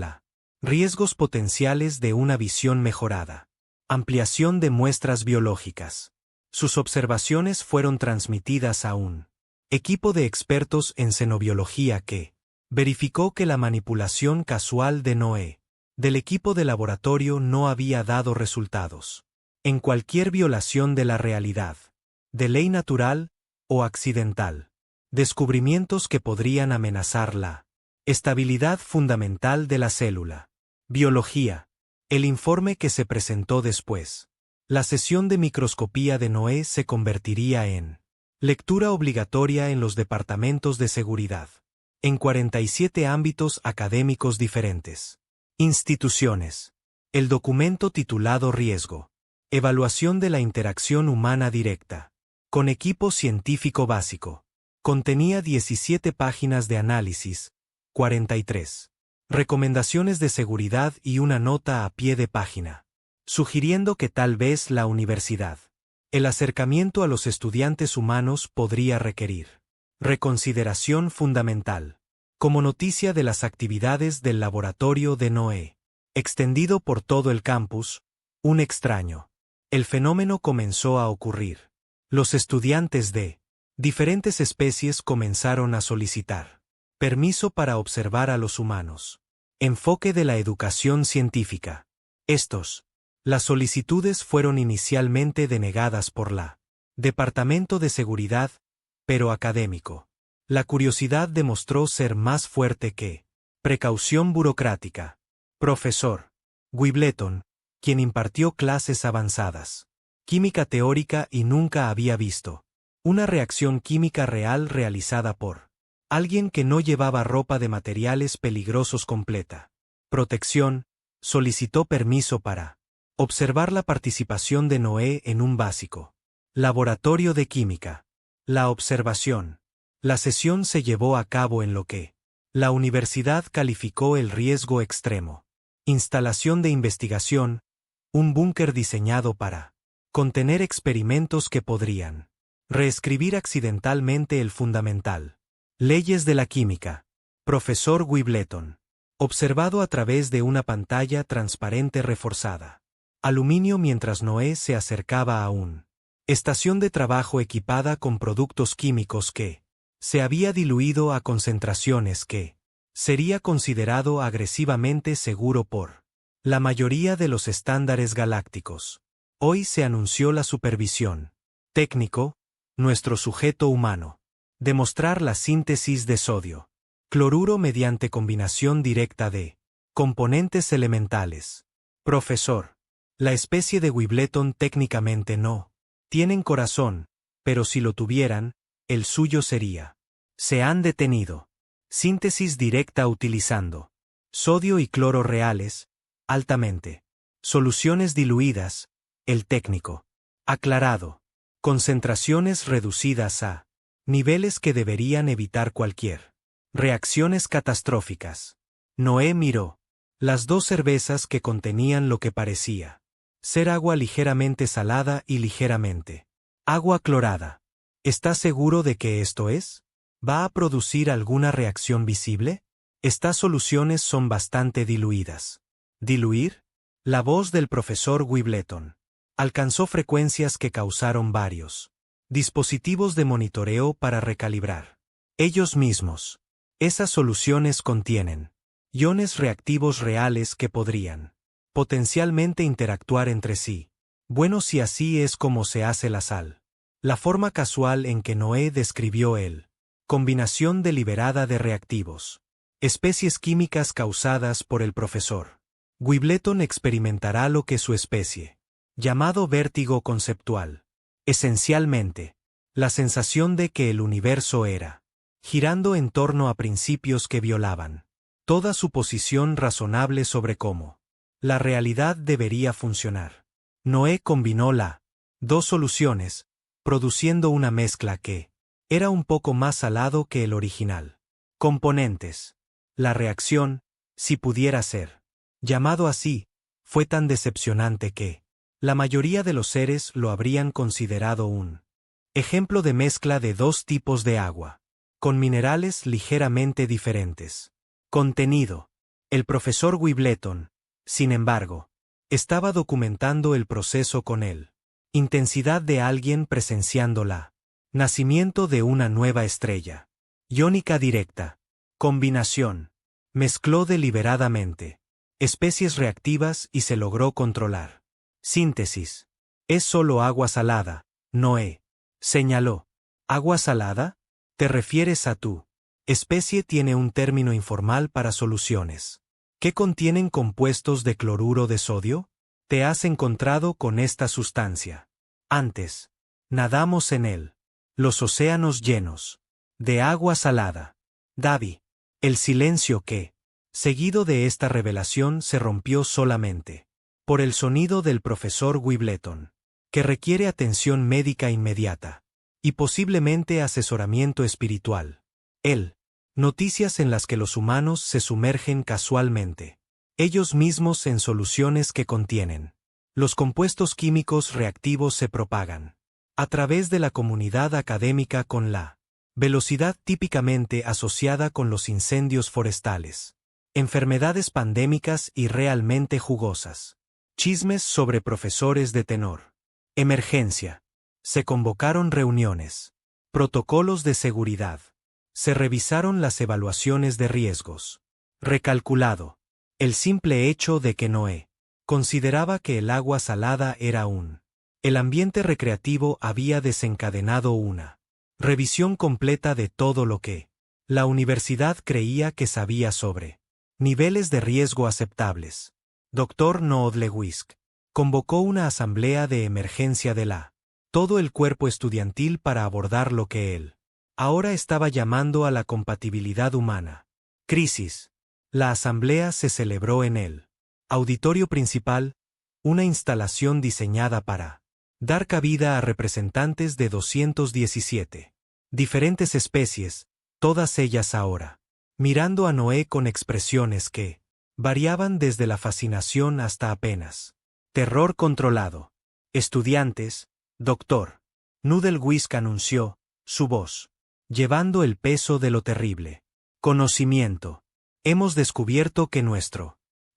riesgos potenciales de una visión mejorada. Ampliación de muestras biológicas. Sus observaciones fueron transmitidas a un equipo de expertos en xenobiología que verificó que la manipulación casual de Noé del equipo de laboratorio no había dado resultados en cualquier violación de la realidad, de ley natural o accidental. Descubrimientos que podrían amenazar la estabilidad fundamental de la célula. Biología. El informe que se presentó después. La sesión de microscopía de Noé se convertiría en lectura obligatoria en los departamentos de seguridad. En 47 ámbitos académicos diferentes. Instituciones. El documento titulado Riesgo. Evaluación de la interacción humana directa. Con equipo científico básico. Contenía 17 páginas de análisis, 43 recomendaciones de seguridad y una nota a pie de página, sugiriendo que tal vez la universidad, el acercamiento a los estudiantes humanos podría requerir reconsideración fundamental. como noticia de las actividades del laboratorio de Noé. Extendido por todo el campus, un extraño. El fenómeno comenzó a ocurrir. Los estudiantes de diferentes especies comenzaron a solicitar permiso para observar a los humanos. Enfoque de la educación científica. Las solicitudes fueron inicialmente denegadas por la Departamento de Seguridad, pero académico. La curiosidad demostró ser más fuerte que precaución burocrática. Profesor Wimbledon, quien impartió clases avanzadas, química teórica y nunca había visto una reacción química real realizada por alguien que no llevaba ropa de materiales peligrosos completa. Protección, solicitó permiso para observar la participación de Noé en un básico laboratorio de química. La observación. La sesión se llevó a cabo en lo que la universidad calificó el riesgo extremo. Instalación de investigación, un búnker diseñado para contener experimentos que podrían reescribir accidentalmente el fundamental. Leyes de la química. Profesor Wimbledon. Observado a través de una pantalla transparente reforzada. Aluminio mientras Noé se acercaba a una estación de trabajo equipada con productos químicos que se había diluido a concentraciones que sería considerado agresivamente seguro por la mayoría de los estándares galácticos. Hoy se anunció la supervisión. Técnico, nuestro sujeto humano. Demostrar la síntesis de sodio. Cloruro mediante combinación directa de componentes elementales. Profesor. La especie de Wimbledon técnicamente no tienen corazón, pero si lo tuvieran, el suyo sería. Se han detenido. Síntesis directa utilizando sodio y cloro reales, altamente. Soluciones diluidas, el técnico. Aclarado. Concentraciones reducidas a niveles que deberían evitar cualquier reacciones catastróficas. Noé miró las dos cervezas que contenían lo que parecía ser agua ligeramente salada y ligeramente agua clorada. ¿Estás seguro de que esto es? ¿Va a producir alguna reacción visible? Estas soluciones son bastante diluidas. ¿Diluir? La voz del profesor Wimbledon alcanzó frecuencias que causaron varios dispositivos de monitoreo para recalibrar ellos mismos. Esas soluciones contienen iones reactivos reales que podrían potencialmente interactuar entre sí. Bueno, si así es como se hace la sal. La forma casual en que Noé describió el combinación deliberada de reactivos. Especies químicas causadas por el profesor Wimbledon experimentará lo que su especie, llamado vértigo conceptual. Esencialmente, la sensación de que el universo era girando en torno a principios que violaban toda suposición razonable sobre cómo la realidad debería funcionar. Noé combinó las dos soluciones, produciendo una mezcla que era un poco más salado que el original. Componentes. La reacción, si pudiera ser llamado así, fue tan decepcionante que la mayoría de los seres lo habrían considerado un ejemplo de mezcla de dos tipos de agua, con minerales ligeramente diferentes. Contenido. El profesor Wimbledon, sin embargo, estaba documentando el proceso con él. Intensidad de alguien presenciando la nacimiento de una nueva estrella. Iónica directa. Combinación. Mezcló deliberadamente especies reactivas y se logró controlar. Síntesis. Es solo agua salada, Noé señaló. ¿Agua salada? ¿Te refieres a tu especie? Tiene un término informal para soluciones que contienen compuestos de cloruro de sodio. ¿Te has encontrado con esta sustancia antes? Nadamos en él. Los océanos llenos de agua salada. Davi. El silencio que, seguido de esta revelación, se rompió solamente por el sonido del profesor Wimbledon, que requiere atención médica inmediata y posiblemente asesoramiento espiritual. Noticias en las que los humanos se sumergen casualmente, ellos mismos en soluciones que contienen los compuestos químicos reactivos se propagan a través de la comunidad académica con la Velocidad típicamente asociada con los incendios forestales. Enfermedades pandémicas y realmente jugosas. Chismes sobre profesores de tenor. Emergencia. Se convocaron reuniones. Protocolos de seguridad. Se revisaron las evaluaciones de riesgos. Recalculado. El simple hecho de que Noé consideraba que el agua salada era el ambiente recreativo había desencadenado una revisión completa de todo lo que la universidad creía que sabía sobre niveles de riesgo aceptables. Dr. Noodlewisk convocó una asamblea de emergencia de todo el cuerpo estudiantil para abordar lo que él ahora estaba llamando a la compatibilidad humana. Crisis. La asamblea se celebró en el auditorio principal, una instalación diseñada para dar cabida a representantes de 217 diferentes especies, todas ellas ahora mirando a Noé con expresiones que variaban desde la fascinación hasta apenas terror controlado. Estudiantes, Dr. Noodlewisk anunció, su voz llevando el peso de lo terrible. Conocimiento. Hemos descubierto que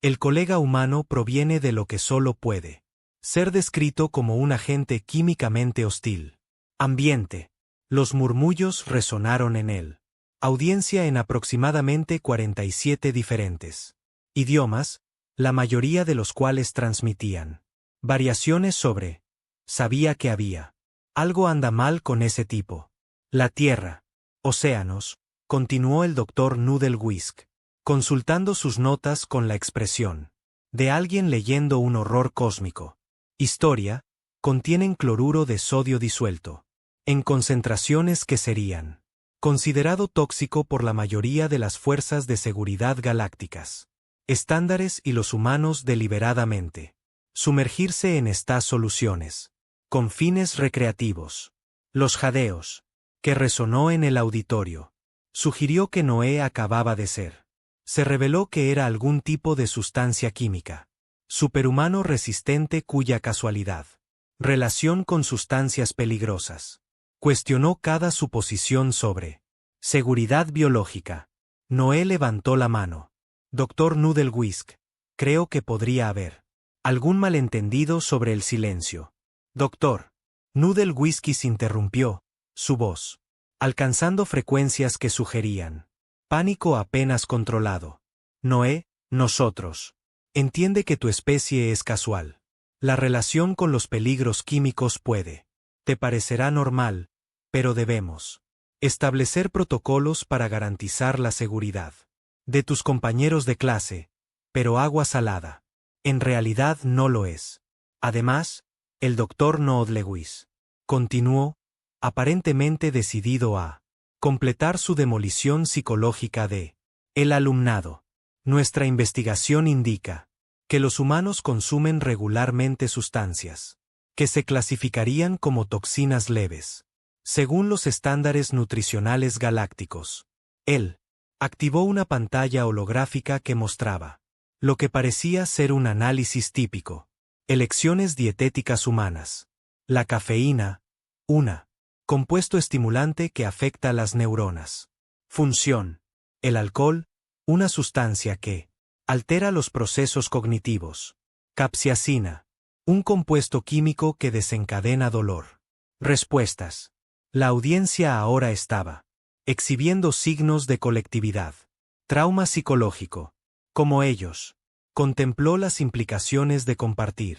el colega humano proviene de lo que solo puede ser descrito como un agente químicamente hostil. Ambiente. Los murmullos resonaron en él. Audiencia en aproximadamente 47 diferentes idiomas, la mayoría de los cuales transmitían variaciones sobre sabía que había algo anda mal con ese tipo. La Tierra. Océanos, continuó el Dr. Noodlewisk, consultando sus notas con la expresión de alguien leyendo un horror cósmico. Historia, contienen cloruro de sodio disuelto, en concentraciones que serían considerado tóxico por la mayoría de las fuerzas de seguridad galácticas. Estándares y los humanos deliberadamente sumergirse en estas soluciones, con fines recreativos. Los jadeos, que resonó en el auditorio, sugirió que Noé acababa de ser. Se reveló que era algún tipo de sustancia química superhumano resistente cuya casualidad relación con sustancias peligrosas. Cuestionó cada suposición sobre seguridad biológica. Noé levantó la mano. Dr. Noodlewisk, creo que podría haber algún malentendido sobre el silencio. Dr. Noodlewisk interrumpió, su voz alcanzando frecuencias que sugerían pánico apenas controlado. Noé, nosotros. Entiende que tu especie es casual. La relación con los peligros químicos te parecerá normal, pero debemos establecer protocolos para garantizar la seguridad de tus compañeros de clase, pero agua salada. En realidad no lo es. Además, el Dr. Noodlewisk continuó, aparentemente decidido a completar su demolición psicológica de el alumnado. Nuestra investigación indica que los humanos consumen regularmente sustancias que se clasificarían como toxinas leves, según los estándares nutricionales galácticos. Él activó una pantalla holográfica que mostraba lo que parecía ser un análisis típico. Elecciones dietéticas humanas. La cafeína, compuesto estimulante que afecta las neuronas. Función. El alcohol, una sustancia que altera los procesos cognitivos. Capsaicina, un compuesto químico que desencadena dolor. Respuestas. La audiencia ahora estaba exhibiendo signos de colectividad. Trauma psicológico. Como ellos, contempló las implicaciones de compartir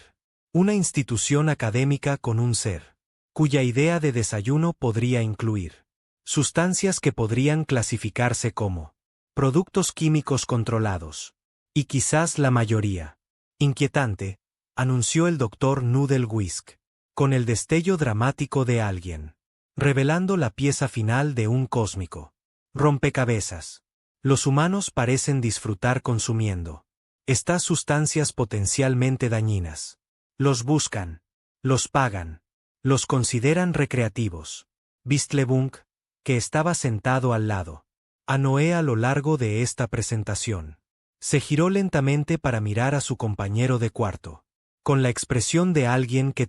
una institución académica con un ser cuya idea de desayuno podría incluir sustancias que podrían clasificarse como productos químicos controlados. Y quizás la mayoría. Inquietante, anunció el Dr. Noodlewisk, con el destello dramático de alguien revelando la pieza final de un cósmico rompecabezas. Los humanos parecen disfrutar consumiendo estas sustancias potencialmente dañinas. Los buscan, los pagan, los consideran recreativos. Vistlebunk, que estaba sentado al lado a Noé a lo largo de esta presentación, se giró lentamente para mirar a su compañero de cuarto, con la expresión de alguien que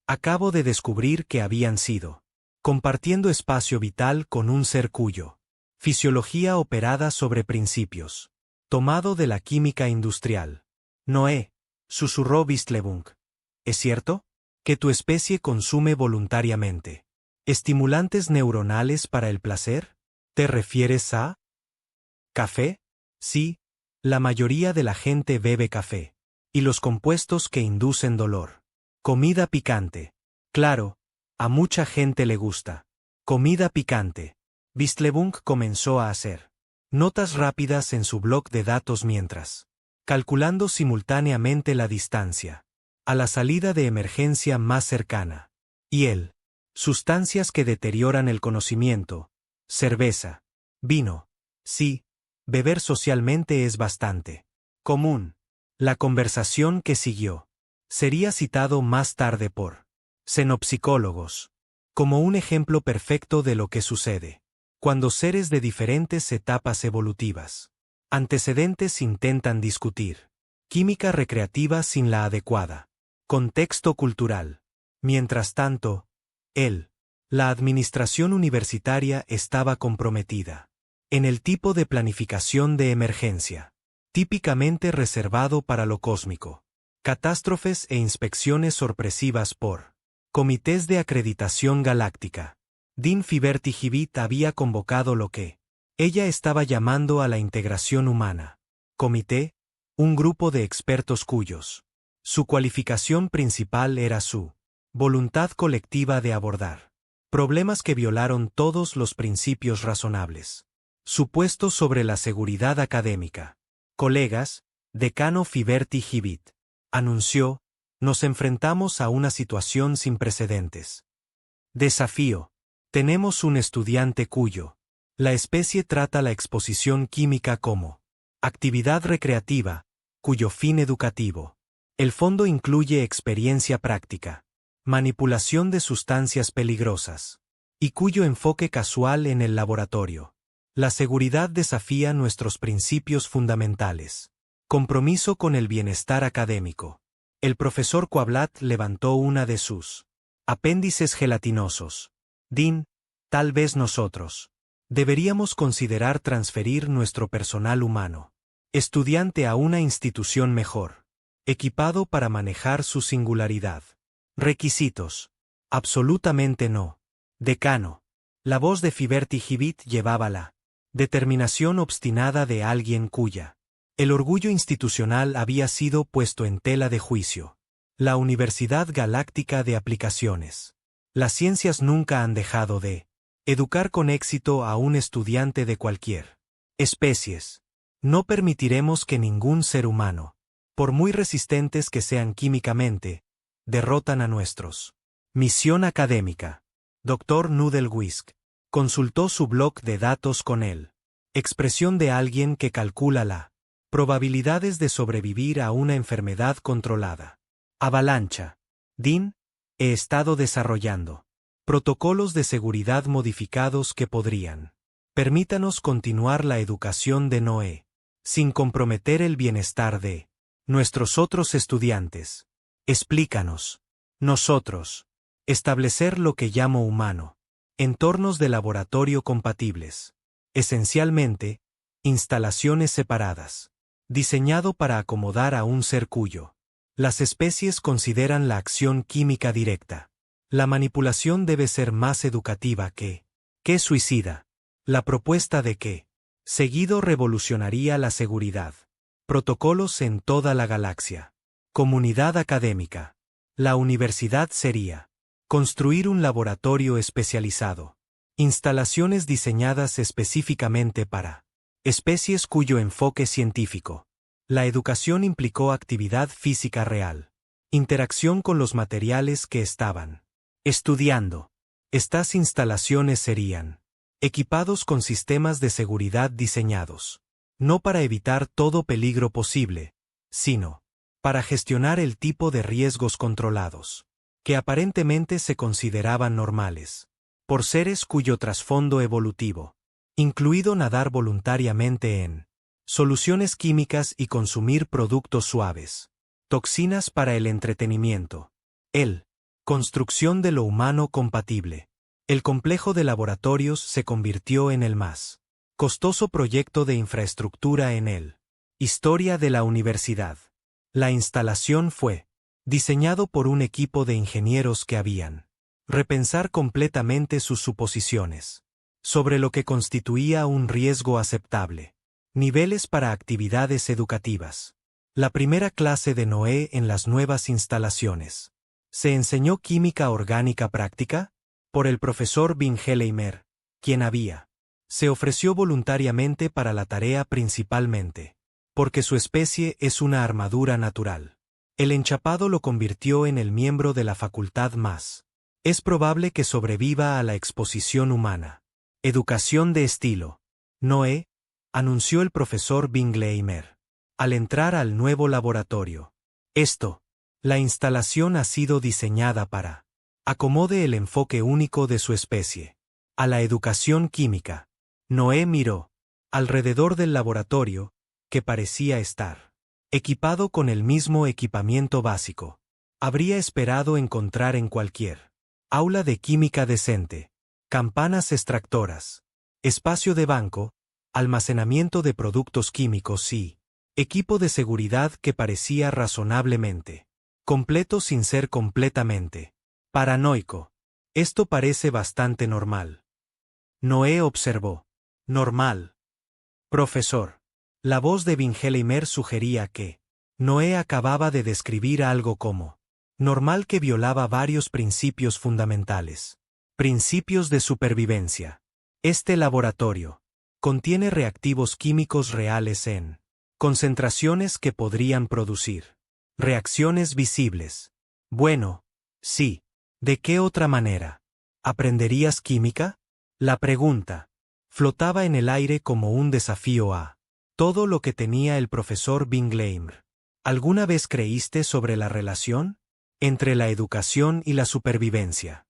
acabo de descubrir que habían sido compartiendo espacio vital con un ser cuyo fisiología operada sobre principios, tomado de la química industrial. Noé, susurró Vistlebunk. ¿Es cierto? Que tu especie consume voluntariamente estimulantes neuronales para el placer. ¿Te refieres a café? Sí, la mayoría de la gente bebe café. Y los compuestos que inducen dolor. Comida picante. Claro, a mucha gente le gusta. Comida picante. Vistlebunk comenzó a hacer notas rápidas en su bloc de datos mientras, calculando simultáneamente la distancia a la salida de emergencia más cercana. Y él. Sustancias que deterioran el conocimiento. Cerveza. Vino. Sí, beber socialmente es bastante común. La conversación que siguió sería citado más tarde por xenopsicólogos como un ejemplo perfecto de lo que sucede cuando seres de diferentes etapas evolutivas antecedentes intentan discutir química recreativa sin la adecuada contexto cultural. Mientras tanto, la administración universitaria estaba comprometida en el tipo de planificación de emergencia, típicamente reservado para lo cósmico, catástrofes e inspecciones sorpresivas por comités de acreditación galáctica. Dean Fiverty-Hewitt había convocado lo que ella estaba llamando a la integración humana. Comité, un grupo de expertos cuyos su cualificación principal era su voluntad colectiva de abordar problemas que violaron todos los principios razonables supuestos sobre la seguridad académica. Colegas, decano Fiverty-Hewitt anunció, nos enfrentamos a una situación sin precedentes. Desafío. Tenemos un estudiante cuyo la especie trata la exposición química como actividad recreativa, cuyo fin educativo. El fondo incluye experiencia práctica, manipulación de sustancias peligrosas, y cuyo enfoque casual en el laboratorio. La seguridad desafía nuestros principios fundamentales. Compromiso con el bienestar académico. El profesor Quablat levantó una de sus apéndices gelatinosos. Dean, tal vez nosotros deberíamos considerar transferir nuestro personal humano estudiante a una institución mejor equipado para manejar su singularidad. Requisitos. Absolutamente no. Decano. La voz de Fiverty-Hewitt llevaba la determinación obstinada de alguien cuya el orgullo institucional había sido puesto en tela de juicio. La Universidad Galáctica de Aplicaciones. Las ciencias nunca han dejado de educar con éxito a un estudiante de cualquier especies. No permitiremos que ningún ser humano, por muy resistentes que sean químicamente, derrotan a nuestros. Misión académica. Dr. Nudelwisk consultó su bloc de datos con él. Expresión de alguien que calcula la probabilidades de sobrevivir a una enfermedad controlada. Avalancha. Dean, he estado desarrollando protocolos de seguridad modificados que podrían. Permítanos continuar la educación de Noé, sin comprometer el bienestar de nuestros otros estudiantes. Explícanos. Nosotros. Establecer lo que llamo humano. Entornos de laboratorio compatibles. Esencialmente, instalaciones separadas. Diseñado para acomodar a un ser cuyo las especies consideran la acción química directa. La manipulación debe ser más educativa que suicida. La propuesta de que seguido revolucionaría la seguridad. Protocolos en toda la galaxia. Comunidad académica. La universidad sería construir un laboratorio especializado. Instalaciones diseñadas específicamente para especies cuyo enfoque científico. La educación implicó actividad física real. Interacción con los materiales que estaban estudiando. Estas instalaciones serían equipados con sistemas de seguridad diseñados, no para evitar todo peligro posible, sino para gestionar el tipo de riesgos controlados, que aparentemente se consideraban normales, por seres cuyo trasfondo evolutivo, incluido nadar voluntariamente en soluciones químicas y consumir productos suaves, toxinas para el entretenimiento, construcción de lo humano compatible, El complejo de laboratorios se convirtió en el más costoso proyecto de infraestructura en el historia de la universidad. La instalación fue diseñado por un equipo de ingenieros que habían repensar completamente sus suposiciones sobre lo que constituía un riesgo aceptable. Niveles para actividades educativas. La primera clase de Noé en las nuevas instalaciones. ¿Se enseñó química orgánica práctica? Por el profesor Bingheimer, quien se ofreció voluntariamente para la tarea principalmente porque su especie es una armadura natural. El enchapado lo convirtió en el miembro de la facultad más. Es probable que sobreviva a la exposición humana. Educación de estilo. Noé, anunció el profesor Bingheimer, al entrar al nuevo laboratorio. La instalación ha sido diseñada para acomode el enfoque único de su especie. A la educación química. Noé miró alrededor del laboratorio, que parecía estar equipado con el mismo equipamiento básico. Habría esperado encontrar en cualquier aula de química decente, campanas extractoras, espacio de banco, almacenamiento de productos químicos y equipo de seguridad que parecía razonablemente completo sin ser completamente paranoico. Esto parece bastante normal. Noé observó. Normal. Profesor. La voz de Bingheimer sugería que Noé acababa de describir algo como normal que violaba varios principios fundamentales. Principios de supervivencia. Este laboratorio contiene reactivos químicos reales en concentraciones que podrían producir reacciones visibles. Bueno, sí. ¿De qué otra manera? ¿Aprenderías química? La pregunta flotaba en el aire como un desafío a todo lo que tenía el profesor Bingheimer. ¿Alguna vez creíste sobre la relación entre la educación y la supervivencia?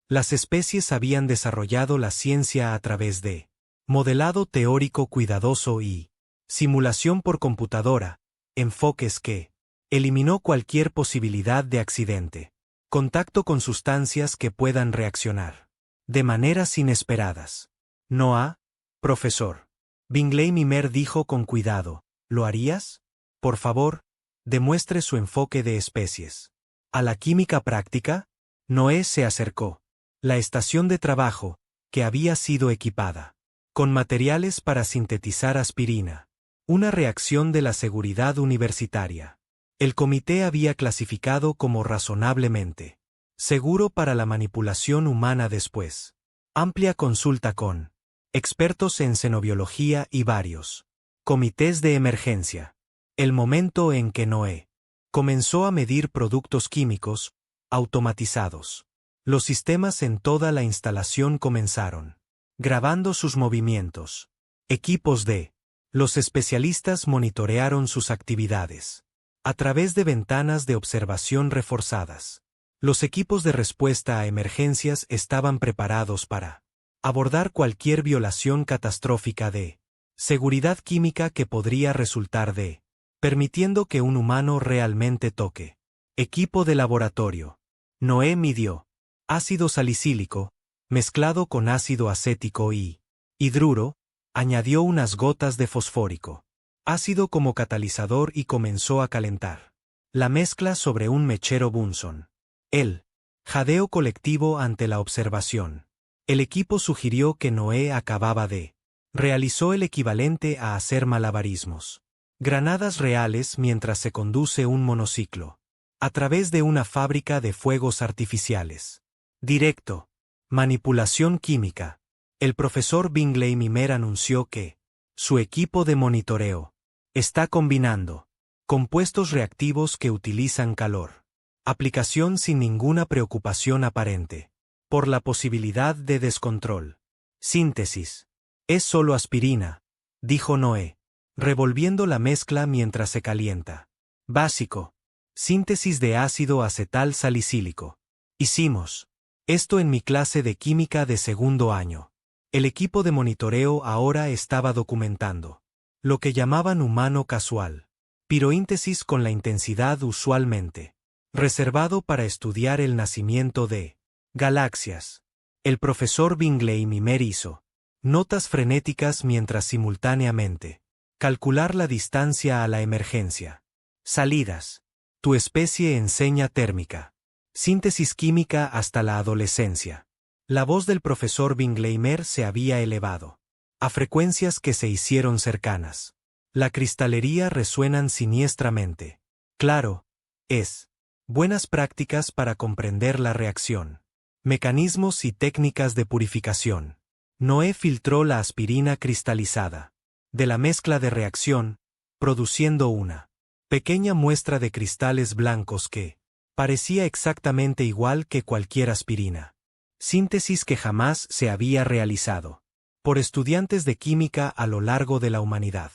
Las especies habían desarrollado la ciencia a través de modelado teórico cuidadoso y simulación por computadora, enfoques que eliminó cualquier posibilidad de accidente, contacto con sustancias que puedan reaccionar de maneras inesperadas. Noah, profesor. Bingheimer dijo con cuidado, ¿lo harías? Por favor, demuestre su enfoque de especies. ¿A la química práctica? Noé se acercó. La estación de trabajo, que había sido equipada con materiales para sintetizar aspirina. Una reacción de la seguridad universitaria. El comité había clasificado como razonablemente seguro para la manipulación humana después. Amplia consulta con expertos en xenobiología y varios comités de emergencia. El momento en que Noé comenzó a medir productos químicos automatizados. Los sistemas en toda la instalación comenzaron grabando sus movimientos. Equipos de los especialistas monitorearon sus actividades a través de ventanas de observación reforzadas. Los equipos de respuesta a emergencias estaban preparados para abordar cualquier violación catastrófica de seguridad química que podría resultar de permitiendo que un humano realmente toque. Equipo de laboratorio. Noé midió ácido salicílico, mezclado con ácido acético y hidruro, añadió unas gotas de fosfórico ácido como catalizador y comenzó a calentar la mezcla sobre un mechero Bunsen. El jadeo colectivo ante la observación. El equipo sugirió que Noé acababa de realizó el equivalente a hacer malabarismos. Granadas reales mientras se conduce un monociclo a través de una fábrica de fuegos artificiales. Directo. Manipulación química. El profesor Bingheimer anunció que su equipo de monitoreo está combinando compuestos reactivos que utilizan calor. Aplicación sin ninguna preocupación aparente por la posibilidad de descontrol. Síntesis. Es solo aspirina, dijo Noé, revolviendo la mezcla mientras se calienta. Básico. Síntesis de ácido acetal salicílico. Hicimos esto en mi clase de química de segundo año. El equipo de monitoreo ahora estaba documentando lo que llamaban humano casual. Piroíntesis con la intensidad usualmente reservado para estudiar el nacimiento de galaxias. El profesor Bingley Mimer hizo notas frenéticas mientras simultáneamente calcular la distancia a la emergencia. Salidas. Tu especie enseña térmica. Síntesis química hasta la adolescencia. La voz del profesor Bingley Mimer se había elevado a frecuencias que se hicieron cercanas. La cristalería resuenan siniestramente. Claro, es. Buenas prácticas para comprender la reacción. Mecanismos y técnicas de purificación. Noé filtró la aspirina cristalizada de la mezcla de reacción, produciendo una pequeña muestra de cristales blancos que parecía exactamente igual que cualquier aspirina. Síntesis que jamás se había realizado por estudiantes de química a lo largo de la humanidad.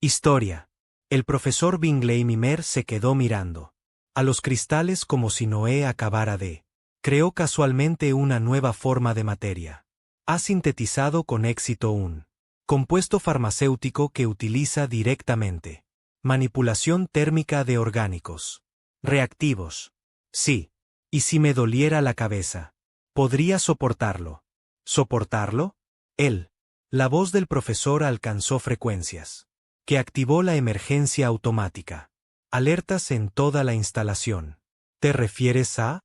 Historia. El profesor Bingley Mimer se quedó mirando a los cristales como si Noé acabara de creó casualmente una nueva forma de materia. Ha sintetizado con éxito un compuesto farmacéutico que utiliza directamente manipulación térmica de orgánicos reactivos. Sí. ¿Y si me doliera la cabeza? ¿Podría soportarlo? ¿Soportarlo? La voz del profesor alcanzó frecuencias que activó la emergencia automática. Alertas en toda la instalación. ¿Te refieres a?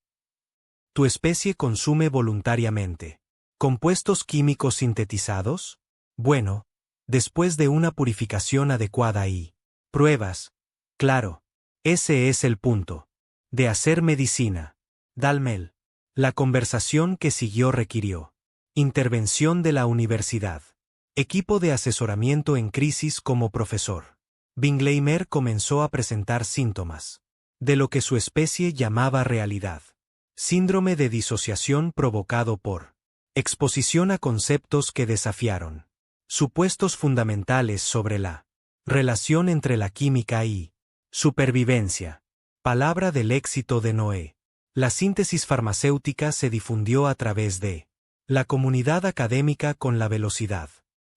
¿Tu especie consume voluntariamente compuestos químicos sintetizados? Bueno, después de una purificación adecuada y pruebas. Claro, ese es el punto. De hacer medicina. Dalmel. La conversación que siguió requirió intervención de la universidad. Equipo de asesoramiento en crisis como profesor. Bingley Mimer comenzó a presentar síntomas de lo que su especie llamaba realidad. Síndrome de disociación provocado por exposición a conceptos que desafiaron supuestos fundamentales sobre la relación entre la química y supervivencia. Palabra del éxito de Noé. La síntesis farmacéutica se difundió a través de la comunidad académica con la velocidad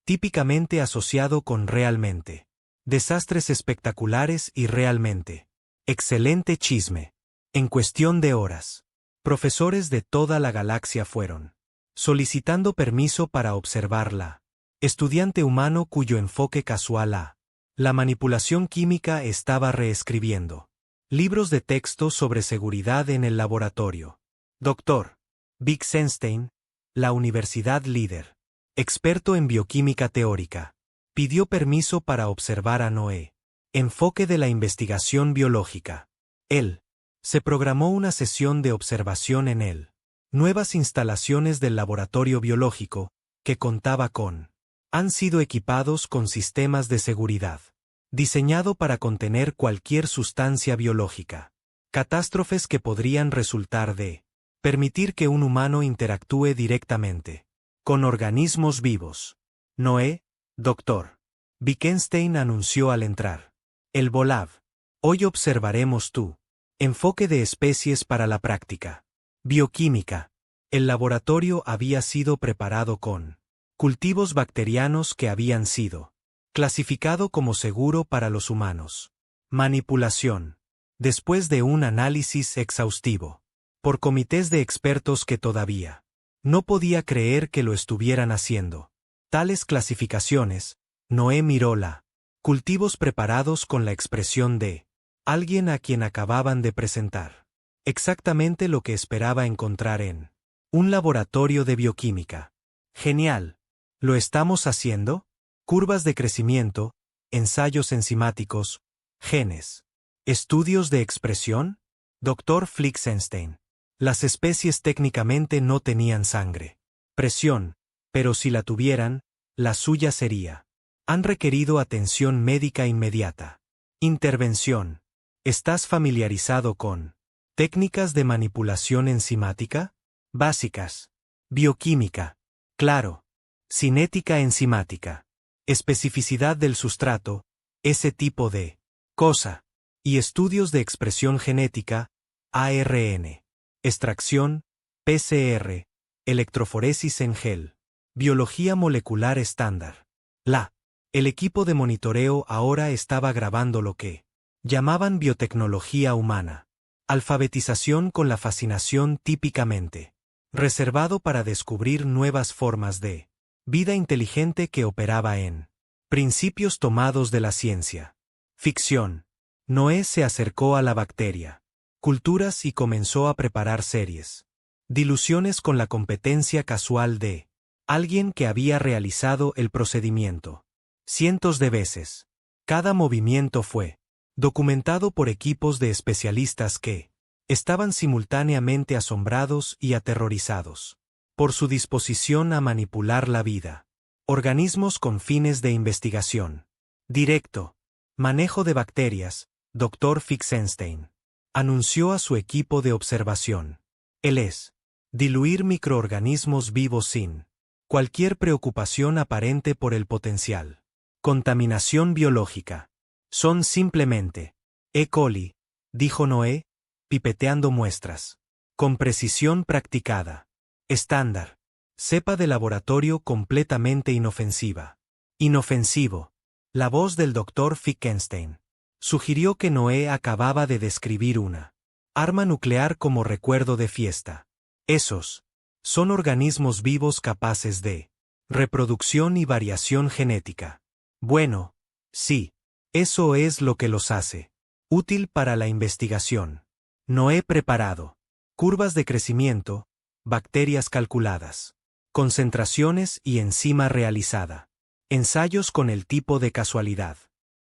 típicamente asociado con realmente desastres espectaculares y realmente excelente chisme. En cuestión de horas, profesores de toda la galaxia fueron solicitando permiso para observarla. Estudiante humano cuyo enfoque casual a la manipulación química estaba reescribiendo libros de texto sobre seguridad en el laboratorio. Dr. Wittgenstein, la universidad líder, experto en bioquímica teórica, pidió permiso para observar a Noé. Enfoque de la investigación biológica. Se programó una sesión de observación en nuevas instalaciones del laboratorio biológico, que contaba con han sido equipados con sistemas de seguridad diseñado para contener cualquier sustancia biológica. Catástrofes que podrían resultar de permitir que un humano interactúe directamente con organismos vivos. Noé, Dr. Wittgenstein anunció al entrar. El Volav. Hoy observaremos tu enfoque de especies para la práctica bioquímica. El laboratorio había sido preparado con cultivos bacterianos que habían sido clasificado como seguro para los humanos. Manipulación. Después de un análisis exhaustivo por comités de expertos que todavía no podía creer que lo estuvieran haciendo. Tales clasificaciones, Noé miró la cultivos preparados con la expresión de alguien a quien acababan de presentar. Exactamente lo que esperaba encontrar en un laboratorio de bioquímica. Genial. ¿Lo estamos haciendo? Curvas de crecimiento, ensayos enzimáticos, genes. ¿Estudios de expresión? Dr. Wittgenstein. Las especies técnicamente no tenían sangre. Presión, pero si la tuvieran, la suya sería. Han requerido atención médica inmediata. Intervención. ¿Estás familiarizado con técnicas de manipulación enzimática? Básicas. Bioquímica. Claro. Cinética enzimática. Especificidad del sustrato, ese tipo de cosa. Y estudios de expresión genética, ARN. Extracción, PCR. Electroforesis en gel. Biología molecular estándar. El equipo de monitoreo ahora estaba grabando lo que llamaban biotecnología humana. Alfabetización con la fascinación típicamente reservado para descubrir nuevas formas de vida inteligente que operaba en principios tomados de la ciencia. Ficción. Noé se acercó a la bacteria, culturas y comenzó a preparar series. Diluciones con la competencia casual de alguien que había realizado el procedimiento cientos de veces. Cada movimiento fue documentado por equipos de especialistas que estaban simultáneamente asombrados y aterrorizados por su disposición a manipular la vida. Organismos con fines de investigación. Directo. Manejo de bacterias, Dr. Fixenstein. Anunció a su equipo de observación. Él es diluir microorganismos vivos sin cualquier preocupación aparente por el potencial. Contaminación biológica. Son simplemente E. coli, dijo Noé, pipeteando muestras. Con precisión practicada. Estándar. Cepa de laboratorio completamente inofensiva. Inofensivo. La voz del Dr. Fickenstein sugirió que Noé acababa de describir una arma nuclear como recuerdo de fiesta. Esos son organismos vivos capaces de reproducción y variación genética. Bueno, sí, eso es lo que los hace útil para la investigación. Noé preparado. Curvas de crecimiento, bacterias calculadas. Concentraciones y enzima realizada. Ensayos con el tipo de casualidad.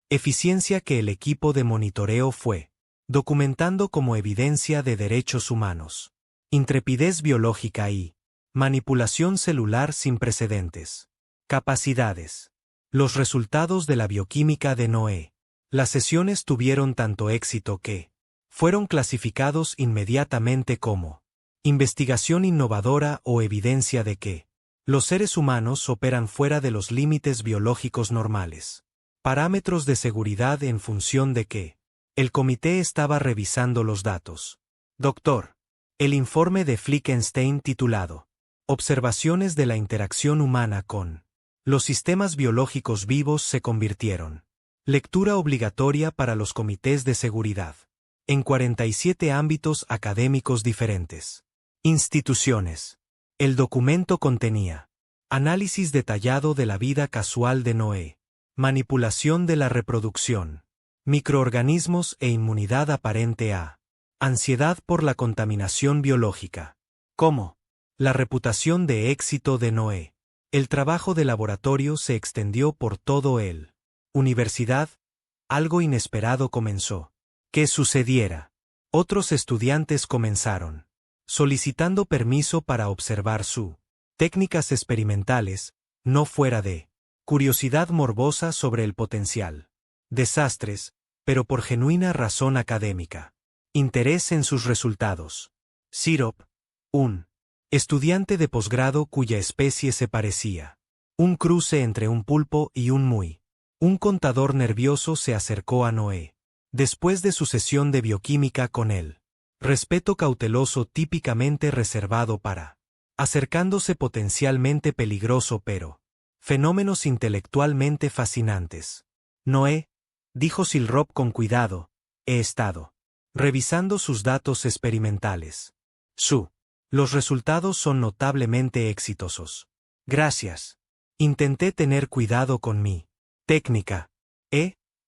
Eficiencia que el equipo de monitoreo fue documentando como evidencia de derechos humanos. Intrepidez biológica y manipulación celular sin precedentes. Capacidades. Los resultados de la bioquímica de Noé. Las sesiones tuvieron tanto éxito que fueron clasificados inmediatamente como investigación innovadora o evidencia de que los seres humanos operan fuera de los límites biológicos normales. Parámetros de seguridad en función de que el comité estaba revisando los datos. Doctor. El informe de Flickenstein titulado Observaciones de la interacción humana con los sistemas biológicos vivos se convirtieron. Lectura obligatoria para los comités de seguridad. En 47 ámbitos académicos diferentes. Instituciones. El documento contenía análisis detallado de la vida casual de Noé, manipulación de la reproducción, microorganismos e inmunidad aparente a ansiedad por la contaminación biológica. ¿Cómo? La reputación de éxito de Noé. El trabajo de laboratorio se extendió por todo el universidad. Algo inesperado comenzó. ¿Qué sucediera? Otros estudiantes comenzaron solicitando permiso para observar su técnicas experimentales, no fuera de curiosidad morbosa sobre el potencial. Desastres, pero por genuina razón académica. Interés en sus resultados. Sirop, un estudiante de posgrado cuya especie se parecía un cruce entre un pulpo y un muy. Un contador nervioso se acercó a Noé. Después de su sesión de bioquímica con él. Respeto cauteloso típicamente reservado para acercándose potencialmente peligroso pero fenómenos intelectualmente fascinantes. Noé, dijo Silrop con cuidado, he estado revisando sus datos experimentales. Los resultados son notablemente exitosos. Gracias. Intenté tener cuidado con mi técnica.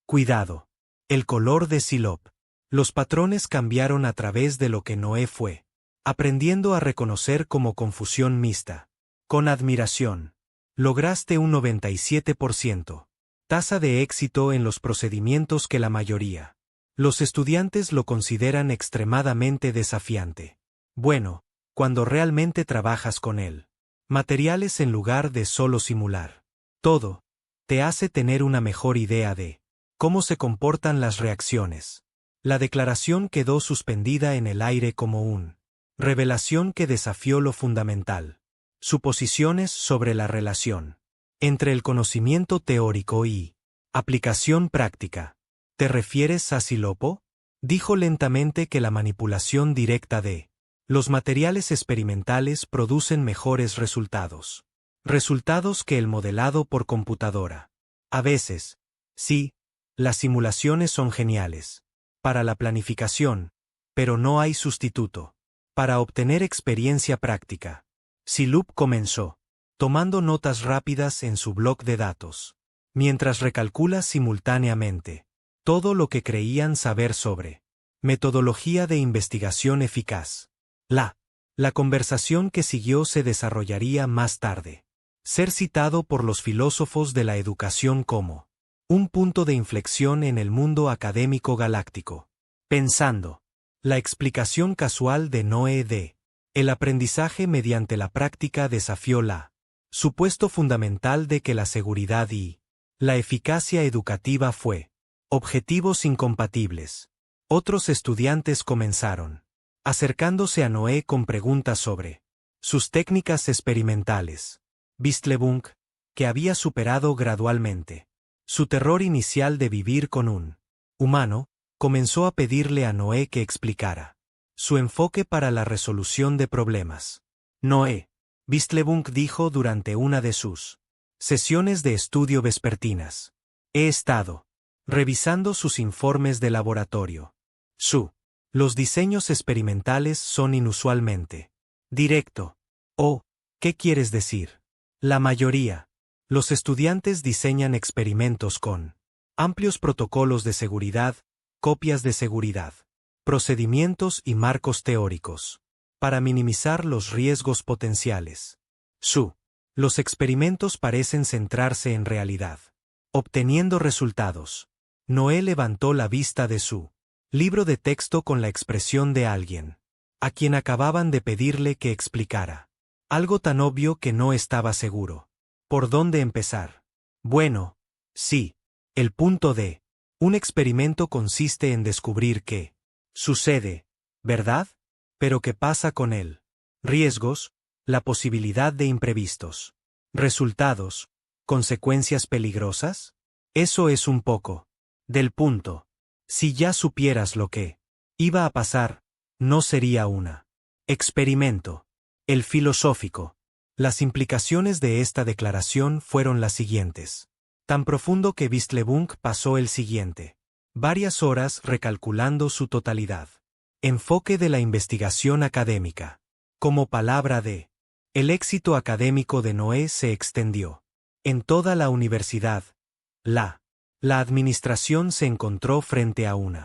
Cuidado. El color de Silop. Los patrones cambiaron a través de lo que Noé fue aprendiendo a reconocer como confusión mixta. Con admiración. Lograste un 97%. Tasa de éxito en los procedimientos que la mayoría. Los estudiantes lo consideran extremadamente desafiante. Bueno, cuando realmente trabajas con él. Materiales en lugar de solo simular. Todo te hace tener una mejor idea de cómo se comportan las reacciones. La declaración quedó suspendida en el aire como un revelación que desafió lo fundamental. Suposiciones sobre la relación entre el conocimiento teórico y aplicación práctica. ¿Te refieres a Silopo? Dijo lentamente que la manipulación directa de los materiales experimentales producen mejores resultados. Resultados que el modelado por computadora. A veces, sí, las simulaciones son geniales para la planificación, pero no hay sustituto. para obtener experiencia práctica. Silup comenzó, tomando notas rápidas en su bloc de datos, mientras recalcula simultáneamente todo lo que creían saber sobre metodología de investigación eficaz. La conversación que siguió se desarrollaría más tarde. Ser citado por los filósofos de la educación como un punto de inflexión en el mundo académico galáctico. Pensando. La explicación casual de Noé de el aprendizaje mediante la práctica desafió la supuesto fundamental de que la seguridad y la eficacia educativa fue objetivos incompatibles. Otros estudiantes comenzaron acercándose a Noé con preguntas sobre sus técnicas experimentales. Vistlebunk, que había superado gradualmente su terror inicial de vivir con un humano, comenzó a pedirle a Noé que explicara su enfoque para la resolución de problemas. Noé, Vistlebunk dijo durante una de sus sesiones de estudio vespertinas. He estado revisando sus informes de laboratorio. Los diseños experimentales son inusualmente directo. Oh, ¿qué quieres decir? La mayoría. Los estudiantes diseñan experimentos con amplios protocolos de seguridad, copias de seguridad, procedimientos y marcos teóricos, para minimizar los riesgos potenciales. Los experimentos parecen centrarse en realidad, obteniendo resultados. Noé levantó la vista de su libro de texto con la expresión de alguien a quien acababan de pedirle que explicara algo tan obvio que no estaba seguro. ¿Por dónde empezar? Bueno, sí. El punto de un experimento consiste en descubrir qué sucede, ¿verdad? Pero ¿qué pasa con él? Riesgos, la posibilidad de imprevistos. Resultados, consecuencias peligrosas. Eso es un poco del punto. Si ya supieras lo que iba a pasar, no sería una experimento. El filosófico. Las implicaciones de esta declaración fueron las siguientes. Tan profundo que Vistlebunk pasó el siguiente varias horas recalculando su totalidad. Enfoque de la investigación académica. Como palabra de el éxito académico de Noé se extendió en toda la universidad. La administración se encontró frente a un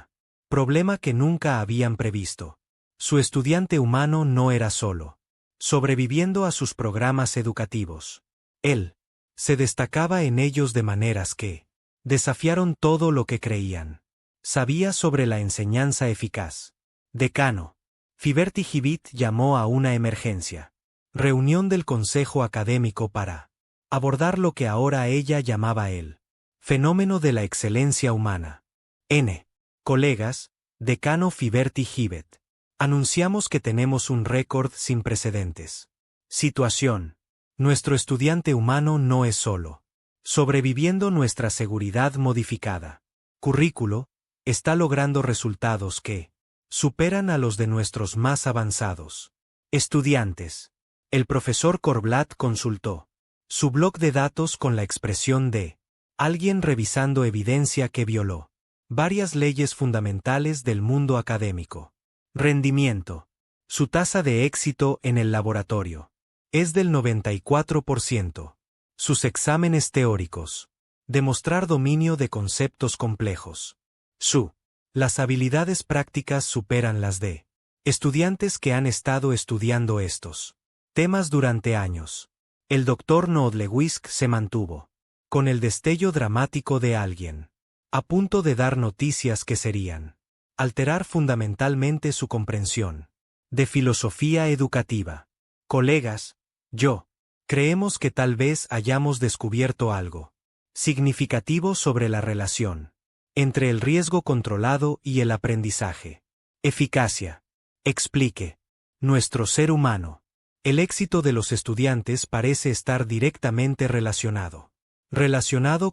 problema que nunca habían previsto. Su estudiante humano no era solo sobreviviendo a sus programas educativos. Él se destacaba en ellos de maneras que desafiaron todo lo que creían. Sabía sobre la enseñanza eficaz. Decano. Fiberti Gibit llamó a una emergencia. Reunión del Consejo Académico para abordar lo que ahora ella llamaba el fenómeno de la excelencia humana. Colegas, decano Fiberti Gibet. Anunciamos que tenemos un récord sin precedentes. Situación. Nuestro estudiante humano no es solo sobreviviendo nuestra seguridad modificada. Currículo, está logrando resultados que superan a los de nuestros más avanzados estudiantes. El profesor Corblatt consultó su bloc de datos con la expresión de alguien revisando evidencia que violó varias leyes fundamentales del mundo académico. Rendimiento. Su tasa de éxito en el laboratorio es del 94%. Sus exámenes teóricos. Demostrar dominio de conceptos complejos. Las habilidades prácticas superan las de estudiantes que han estado estudiando estos temas durante años. El Dr. Nodlewisk se mantuvo con el destello dramático de alguien a punto de dar noticias que serían alterar fundamentalmente su comprensión de filosofía educativa. Colegas, creemos que tal vez hayamos descubierto algo significativo sobre la relación entre el riesgo controlado y el aprendizaje. Eficacia. Explique. Nuestro ser humano. El éxito de los estudiantes parece estar directamente relacionado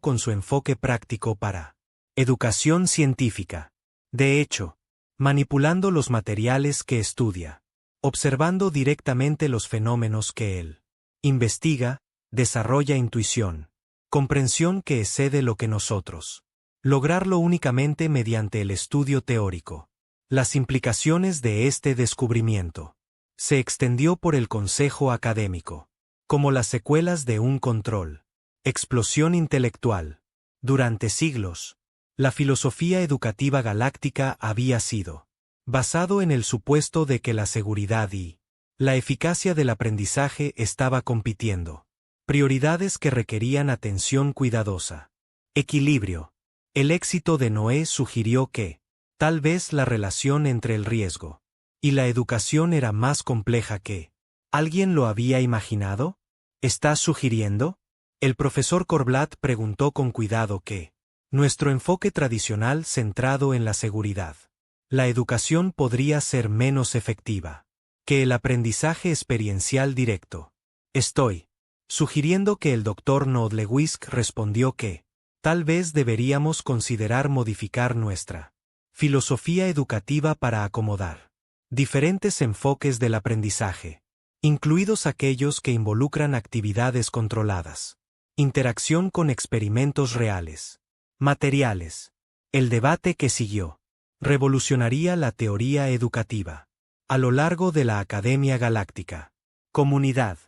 con su enfoque práctico para educación científica. De hecho, manipulando los materiales que estudia, observando directamente los fenómenos que él investiga, desarrolla intuición, comprensión que excede lo que nosotros lograrlo únicamente mediante el estudio teórico. Las implicaciones de este descubrimiento Se extendió por el consejo académico, como las secuelas de un control. Explosión intelectual. Durante siglos, la filosofía educativa galáctica había sido basado en el supuesto de que la seguridad y la eficacia del aprendizaje estaba compitiendo. Prioridades que requerían atención cuidadosa. Equilibrio. El éxito de Noé sugirió que, tal vez la relación entre el riesgo y la educación era más compleja que ¿alguien lo había imaginado? ¿Estás sugiriendo? El profesor Corblatt preguntó con cuidado que nuestro enfoque tradicional centrado en la seguridad. La educación podría ser menos efectiva que el aprendizaje experiencial directo. Estoy sugiriendo que el Dr. Nodlewisk respondió que tal vez deberíamos considerar modificar nuestra filosofía educativa para acomodar diferentes enfoques del aprendizaje, incluidos aquellos que involucran actividades controladas, interacción con experimentos reales, materiales. El debate que siguió revolucionaría la teoría educativa a lo largo de la Academia Galáctica. Comunidad.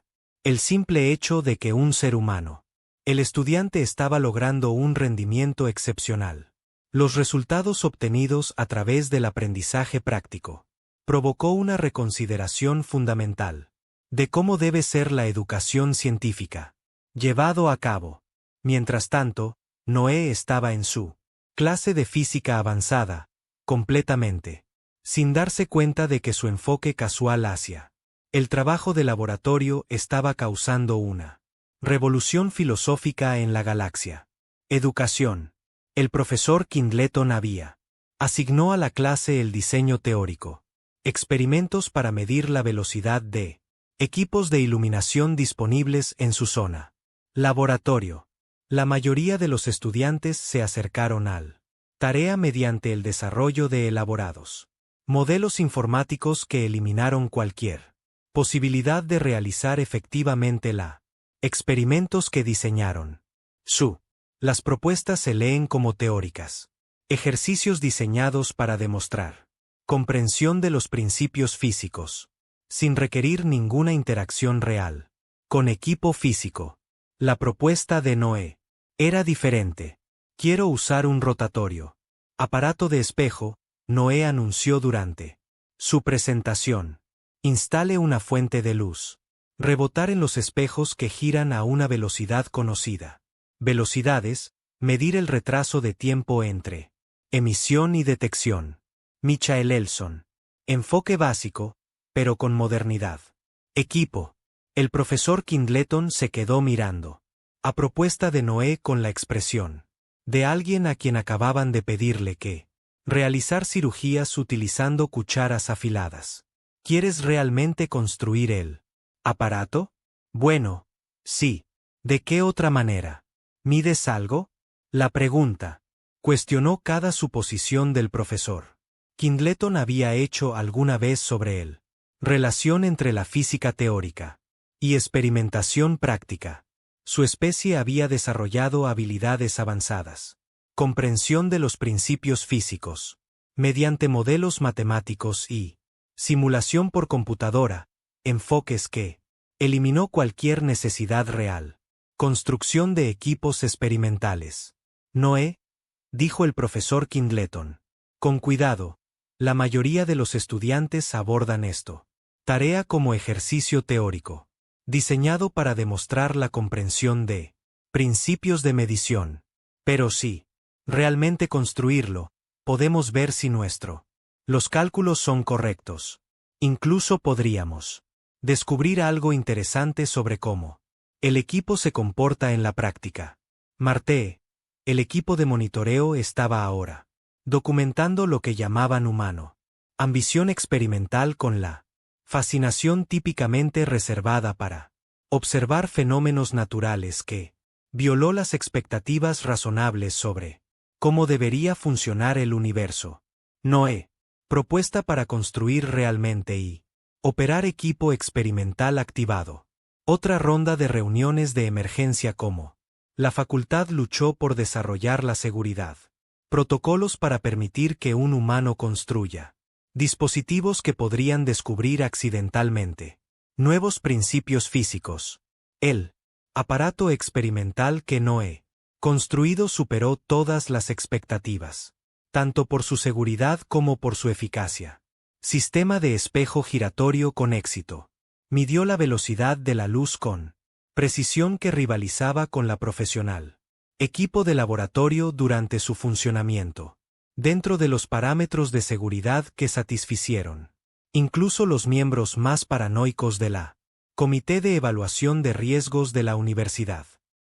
El simple hecho de que un ser humano, el estudiante, estaba logrando un rendimiento excepcional. Los resultados obtenidos a través del aprendizaje práctico provocó una reconsideración fundamental de cómo debe ser la educación científica llevado a cabo. Mientras tanto, Noé estaba en su clase de física avanzada, completamente, sin darse cuenta de que su enfoque casual hacia el trabajo de laboratorio estaba causando una revolución filosófica en la galaxia. Educación. El profesor Kindleton había asignó a la clase el diseño teórico, experimentos para medir la velocidad de equipos de iluminación disponibles en su zona. Laboratorio. La mayoría de los estudiantes se acercaron al tarea mediante el desarrollo de elaborados modelos informáticos que eliminaron cualquier posibilidad de realizar efectivamente la experimentos que diseñaron. Las propuestas se leen como teóricas. Ejercicios diseñados para demostrar comprensión de los principios físicos, sin requerir ninguna interacción real con equipo físico. La propuesta de Noé era diferente. Quiero usar un rotatorio aparato de espejo, Noé anunció durante su presentación. Instale una fuente de luz. Rebotar en los espejos que giran a una velocidad conocida. Velocidades, medir el retraso de tiempo entre emisión y detección. Michael Elson. Enfoque básico, pero con modernidad. Equipo. El profesor Kindleton se quedó mirando a propuesta de Noé con la expresión de alguien a quien acababan de pedirle que realizar cirugías utilizando cucharas afiladas. ¿Quieres realmente construir el aparato? Bueno, sí. ¿De qué otra manera? ¿Mides algo? La pregunta cuestionó cada suposición del profesor. Kindleton había hecho alguna vez sobre él relación entre la física teórica y experimentación práctica. Su especie había desarrollado habilidades avanzadas. Comprensión de los principios físicos, mediante modelos matemáticos y simulación por computadora, enfoques que eliminó cualquier necesidad real. Construcción de equipos experimentales. Noé, dijo el profesor Kindleton. Con cuidado, la mayoría de los estudiantes abordan esto. Tarea como ejercicio teórico, diseñado para demostrar la comprensión de principios de medición. Pero sí, realmente construirlo, podemos ver si los cálculos son correctos. Incluso podríamos descubrir algo interesante sobre cómo el equipo se comporta en la práctica. Marte, el equipo de monitoreo, estaba ahora documentando lo que llamaban humano ambición experimental, con la fascinación típicamente reservada para observar fenómenos naturales que violó las expectativas razonables sobre cómo debería funcionar el universo. Noé, propuesta para construir realmente y operar equipo experimental activado. Otra ronda de reuniones de emergencia. Como la facultad luchó por desarrollar la seguridad. Protocolos para permitir que un humano construya Dispositivos que podrían descubrir accidentalmente. Nuevos principios físicos. El aparato experimental que Noé construido superó todas las expectativas, tanto por su seguridad como por su eficacia. Sistema de espejo giratorio con éxito. Midió la velocidad de la luz con precisión que rivalizaba con la profesional. Equipo de laboratorio durante su funcionamiento, dentro de los parámetros de seguridad que satisficieron incluso los miembros más paranoicos de la Comité de Evaluación de Riesgos de la Universidad.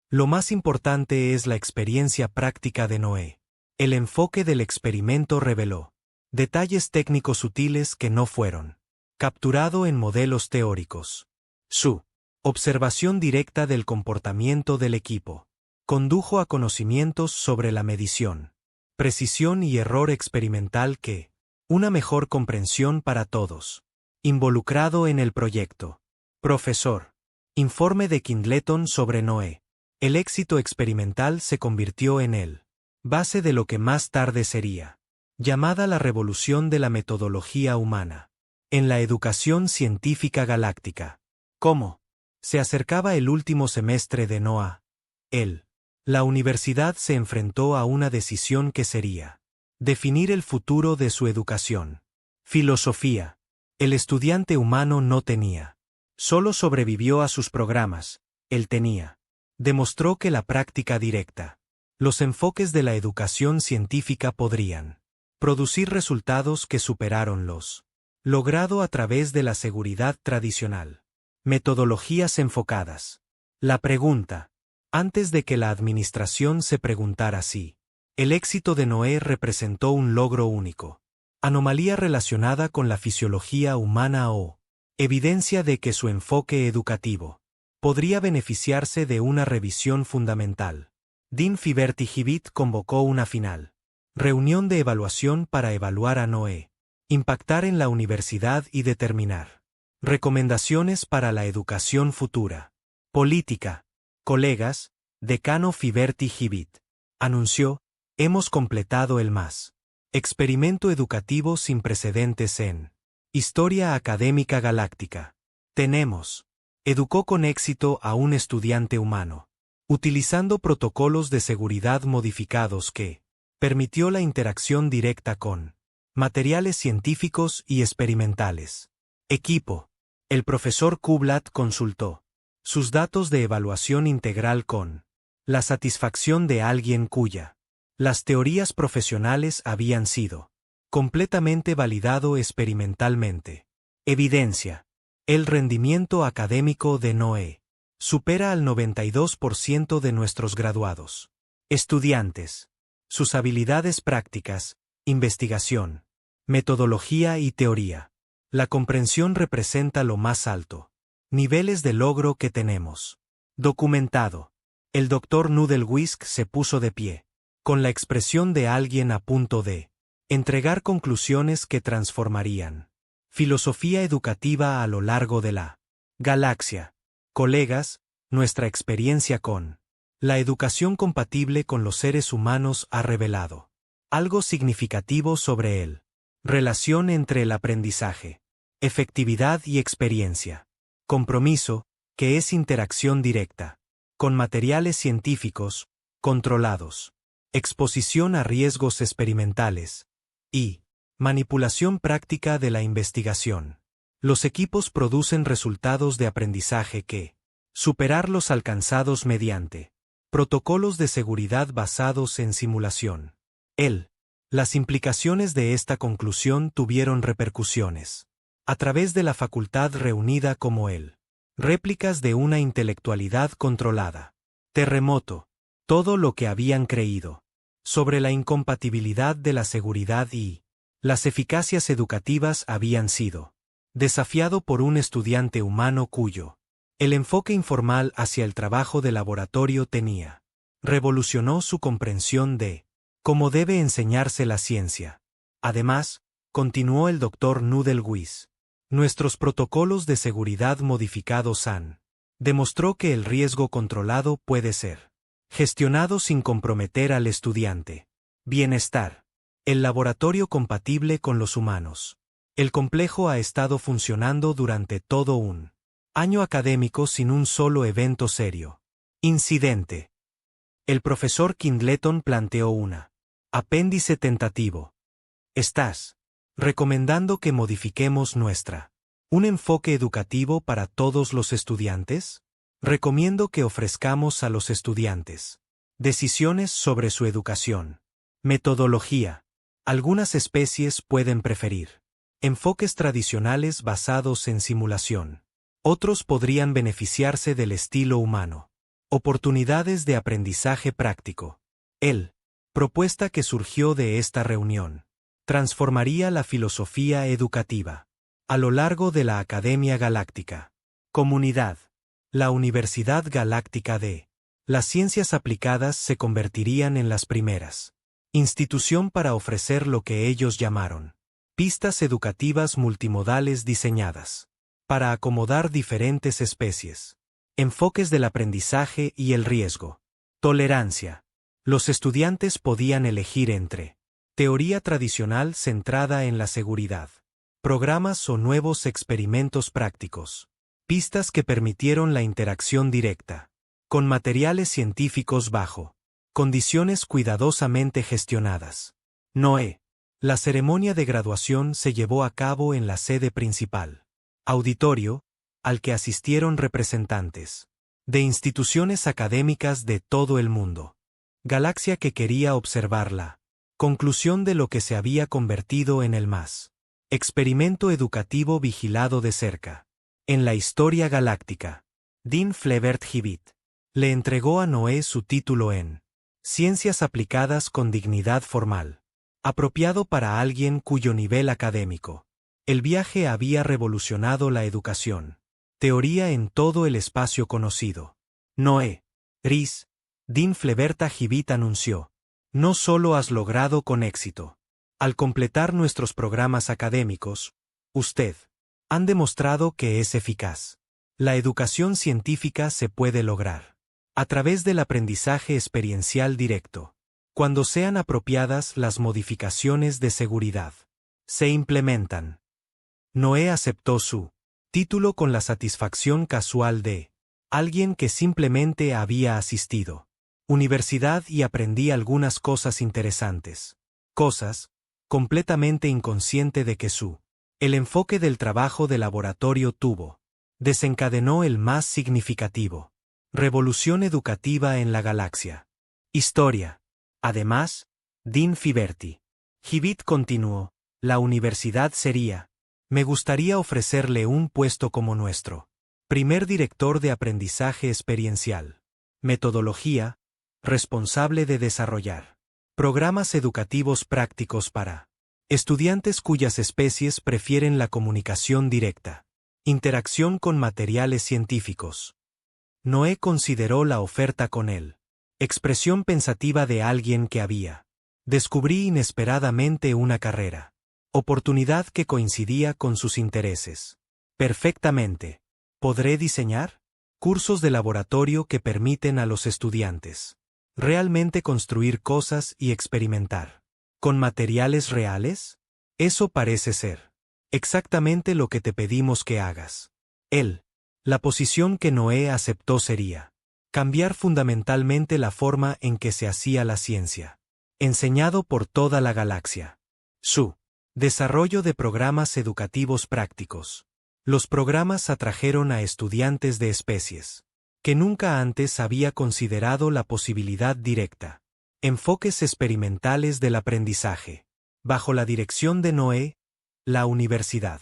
Lo más importante es la experiencia práctica de Noé. El enfoque del experimento reveló detalles técnicos sutiles que no fueron capturado en modelos teóricos. Su observación directa del comportamiento del equipo condujo a conocimientos sobre la medición, precisión y error experimental que una mejor comprensión para todos. Involucrado en el proyecto. Profesor. Informe de Kindleton sobre Noé. El éxito experimental se convirtió en el base de lo que más tarde sería llamada la revolución de la metodología humana en la educación científica galáctica. ¿Cómo? Se acercaba el último semestre de Noah. La universidad se enfrentó a una decisión que sería definir el futuro de su educación. Filosofía. El estudiante humano no tenía. Solo sobrevivió a sus programas. Él tenía. Demostró que la práctica directa, los enfoques de la educación científica podrían producir resultados que superaron los logrado a través de la seguridad tradicional. Metodologías enfocadas. La pregunta. Antes de que la administración se preguntara si el éxito de Noé representó un logro único, anomalía relacionada con la fisiología humana o evidencia de que su enfoque educativo podría beneficiarse de una revisión fundamental. Dean Fiverty-Hibit convocó una final reunión de evaluación para evaluar a Noé, impactar en la universidad y determinar recomendaciones para la educación futura. Política. Colegas, decano Fiverty-Hibit anunció: hemos completado el más experimento educativo sin precedentes en historia académica galáctica. Educó con éxito a un estudiante humano, utilizando protocolos de seguridad modificados que permitió la interacción directa con materiales científicos y experimentales. Equipo. El profesor Kublat consultó sus datos de evaluación integral con la satisfacción de alguien cuya las teorías profesionales habían sido completamente validado experimentalmente. Evidencia. El rendimiento académico de Noé supera al 92% de nuestros graduados. Estudiantes. Sus habilidades prácticas, investigación, metodología y teoría. La comprensión representa lo más alto niveles de logro que tenemos. Documentado. El Dr. Nudelwisk se puso de pie, con la expresión de alguien a punto de entregar conclusiones que transformarían filosofía educativa a lo largo de la galaxia. Colegas, nuestra experiencia con la educación compatible con los seres humanos ha revelado algo significativo sobre él. Relación entre el aprendizaje, efectividad y experiencia. Compromiso, que es interacción directa con materiales científicos controlados. Exposición a riesgos experimentales y manipulación práctica de la investigación. Los equipos producen resultados de aprendizaje que superar los alcanzados mediante protocolos de seguridad basados en simulación. Las implicaciones de esta conclusión tuvieron repercusiones a través de la facultad reunida como réplicas de una intelectualidad controlada. Terremoto. Todo lo que habían creído sobre la incompatibilidad de la seguridad y las eficacias educativas habían sido desafiado por un estudiante humano cuyo el enfoque informal hacia el trabajo de laboratorio tenía revolucionó su comprensión de cómo debe enseñarse la ciencia. Además, continuó el Dr. Nudelwisk, nuestros protocolos de seguridad modificados han demostró que el riesgo controlado puede ser gestionado sin comprometer al estudiante. Bienestar. El laboratorio compatible con los humanos El complejo ha estado funcionando durante todo un año académico sin un solo evento serio. Incidente. El profesor Kindleton planteó una apéndice tentativo. ¿Estás recomendando que modifiquemos un enfoque educativo para todos los estudiantes? Recomiendo que ofrezcamos a los estudiantes decisiones sobre su educación. Metodología. Algunas especies pueden preferir enfoques tradicionales basados en simulación. Otros podrían beneficiarse del estilo humano. Oportunidades de aprendizaje práctico. Propuesta que surgió de esta reunión. Transformaría la filosofía educativa. A lo largo de la Academia Galáctica. Comunidad. La Universidad Galáctica de las Ciencias Aplicadas se convertirían en las primeras institución para ofrecer lo que ellos llamaron pistas educativas multimodales diseñadas para acomodar diferentes especies, enfoques del aprendizaje y el riesgo. Tolerancia. Los estudiantes podían elegir entre teoría tradicional centrada en la seguridad, programas o nuevos experimentos prácticos, pistas que permitieron la interacción directa, con materiales científicos bajo condiciones cuidadosamente gestionadas. Noé. La ceremonia de graduación se llevó a cabo en la sede principal. Auditorio, al que asistieron representantes de instituciones académicas de todo el mundo. Galaxia que quería observar la conclusión de lo que se había convertido en el más experimento educativo vigilado de cerca en la historia galáctica. Dean Flevert Hibbett le entregó a Noé su título en Ciencias Aplicadas con dignidad formal, apropiado para alguien cuyo nivel académico. El viaje había revolucionado la educación. Teoría en todo el espacio conocido. Noé. Rhys. Dean Flevert Hibbett anunció. No solo has logrado con éxito. Al completar nuestros programas académicos, usted han demostrado que es eficaz. La educación científica se puede lograr a través del aprendizaje experiencial directo. Cuando sean apropiadas las modificaciones de seguridad, se implementan. Noé aceptó su título con la satisfacción casual de alguien que simplemente había asistido universidad y aprendí algunas cosas interesantes. Cosas completamente inconsciente de que el enfoque del trabajo de laboratorio desencadenó el más significativo revolución educativa en la galaxia. Historia. Además, Dean Hibbett continuó, la universidad sería. Me gustaría ofrecerle un puesto como nuestro primer director de aprendizaje experiencial. Metodología, responsable de desarrollar programas educativos prácticos para estudiantes cuyas especies prefieren la comunicación directa. Interacción con materiales científicos. Noé consideró la oferta con expresión pensativa de alguien que había. Descubrí inesperadamente una carrera. Oportunidad que coincidía con sus intereses. Perfectamente. ¿Podré diseñar cursos de laboratorio que permiten a los estudiantes realmente construir cosas y experimentar con materiales reales? Eso parece ser exactamente lo que te pedimos que hagas. La posición que Noé aceptó sería cambiar fundamentalmente la forma en que se hacía la ciencia, enseñado por toda la galaxia. Su desarrollo de programas educativos prácticos. Los programas atrajeron a estudiantes de especies que nunca antes había considerado la posibilidad directa. Enfoques experimentales del aprendizaje. Bajo la dirección de Noé, la universidad.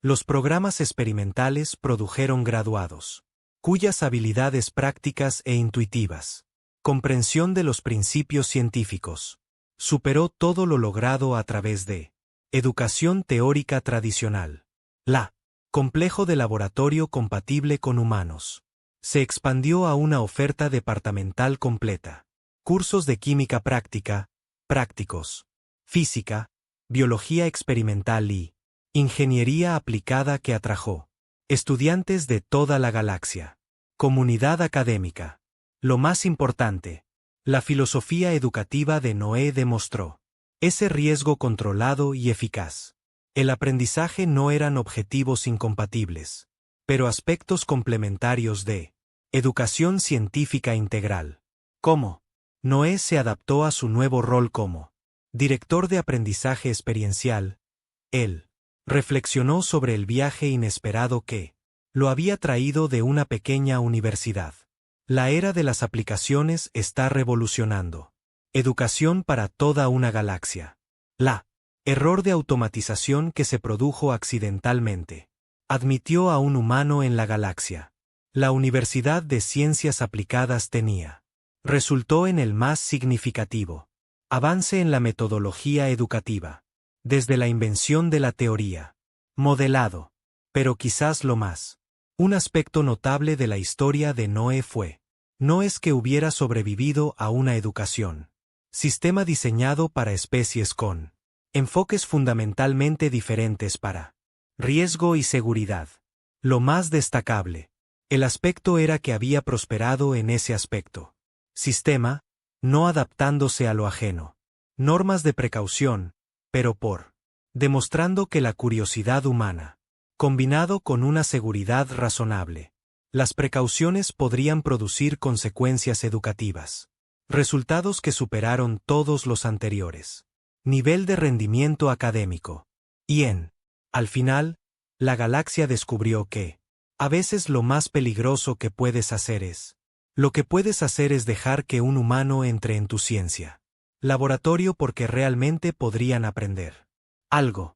Los programas experimentales produjeron graduados cuyas habilidades prácticas e intuitivas, comprensión de los principios científicos, superó todo lo logrado a través de educación teórica tradicional. Complejo de laboratorio compatible con humanos. Se expandió a una oferta departamental completa. Cursos de química práctica, prácticos, física, biología experimental y ingeniería aplicada que atrajo estudiantes de toda la galaxia. Comunidad académica. Lo más importante, la filosofía educativa de Noé demostró ese riesgo controlado y eficaz. El aprendizaje no eran objetivos incompatibles, pero aspectos complementarios de educación científica integral. ¿Cómo? Noé se adaptó a su nuevo rol como director de aprendizaje experiencial. Él reflexionó sobre el viaje inesperado que lo había traído de una pequeña universidad. La era de las aplicaciones está revolucionando. Educación para toda una galaxia. La error de automatización que se produjo accidentalmente admitió a un humano en la galaxia. La Universidad de Ciencias Aplicadas tenía. Resultó en el más significativo avance en la metodología educativa. Desde la invención de la teoría. Modelado. Pero quizás lo más. Un aspecto notable de la historia de Noé fue. No es que hubiera sobrevivido a una educación. Sistema diseñado para especies con enfoques fundamentalmente diferentes para riesgo y seguridad. Lo más destacable. El aspecto era que había prosperado en ese aspecto. Sistema, no adaptándose a lo ajeno. Normas de precaución, pero demostrando que la curiosidad humana, combinado con una seguridad razonable, las precauciones podrían producir consecuencias educativas. Resultados que superaron todos los anteriores. Nivel de rendimiento académico. Al final, la galaxia descubrió que, a veces lo más peligroso que puedes hacer es, lo que puedes hacer es dejar que un humano entre en tu ciencia. Laboratorio porque realmente podrían aprender algo.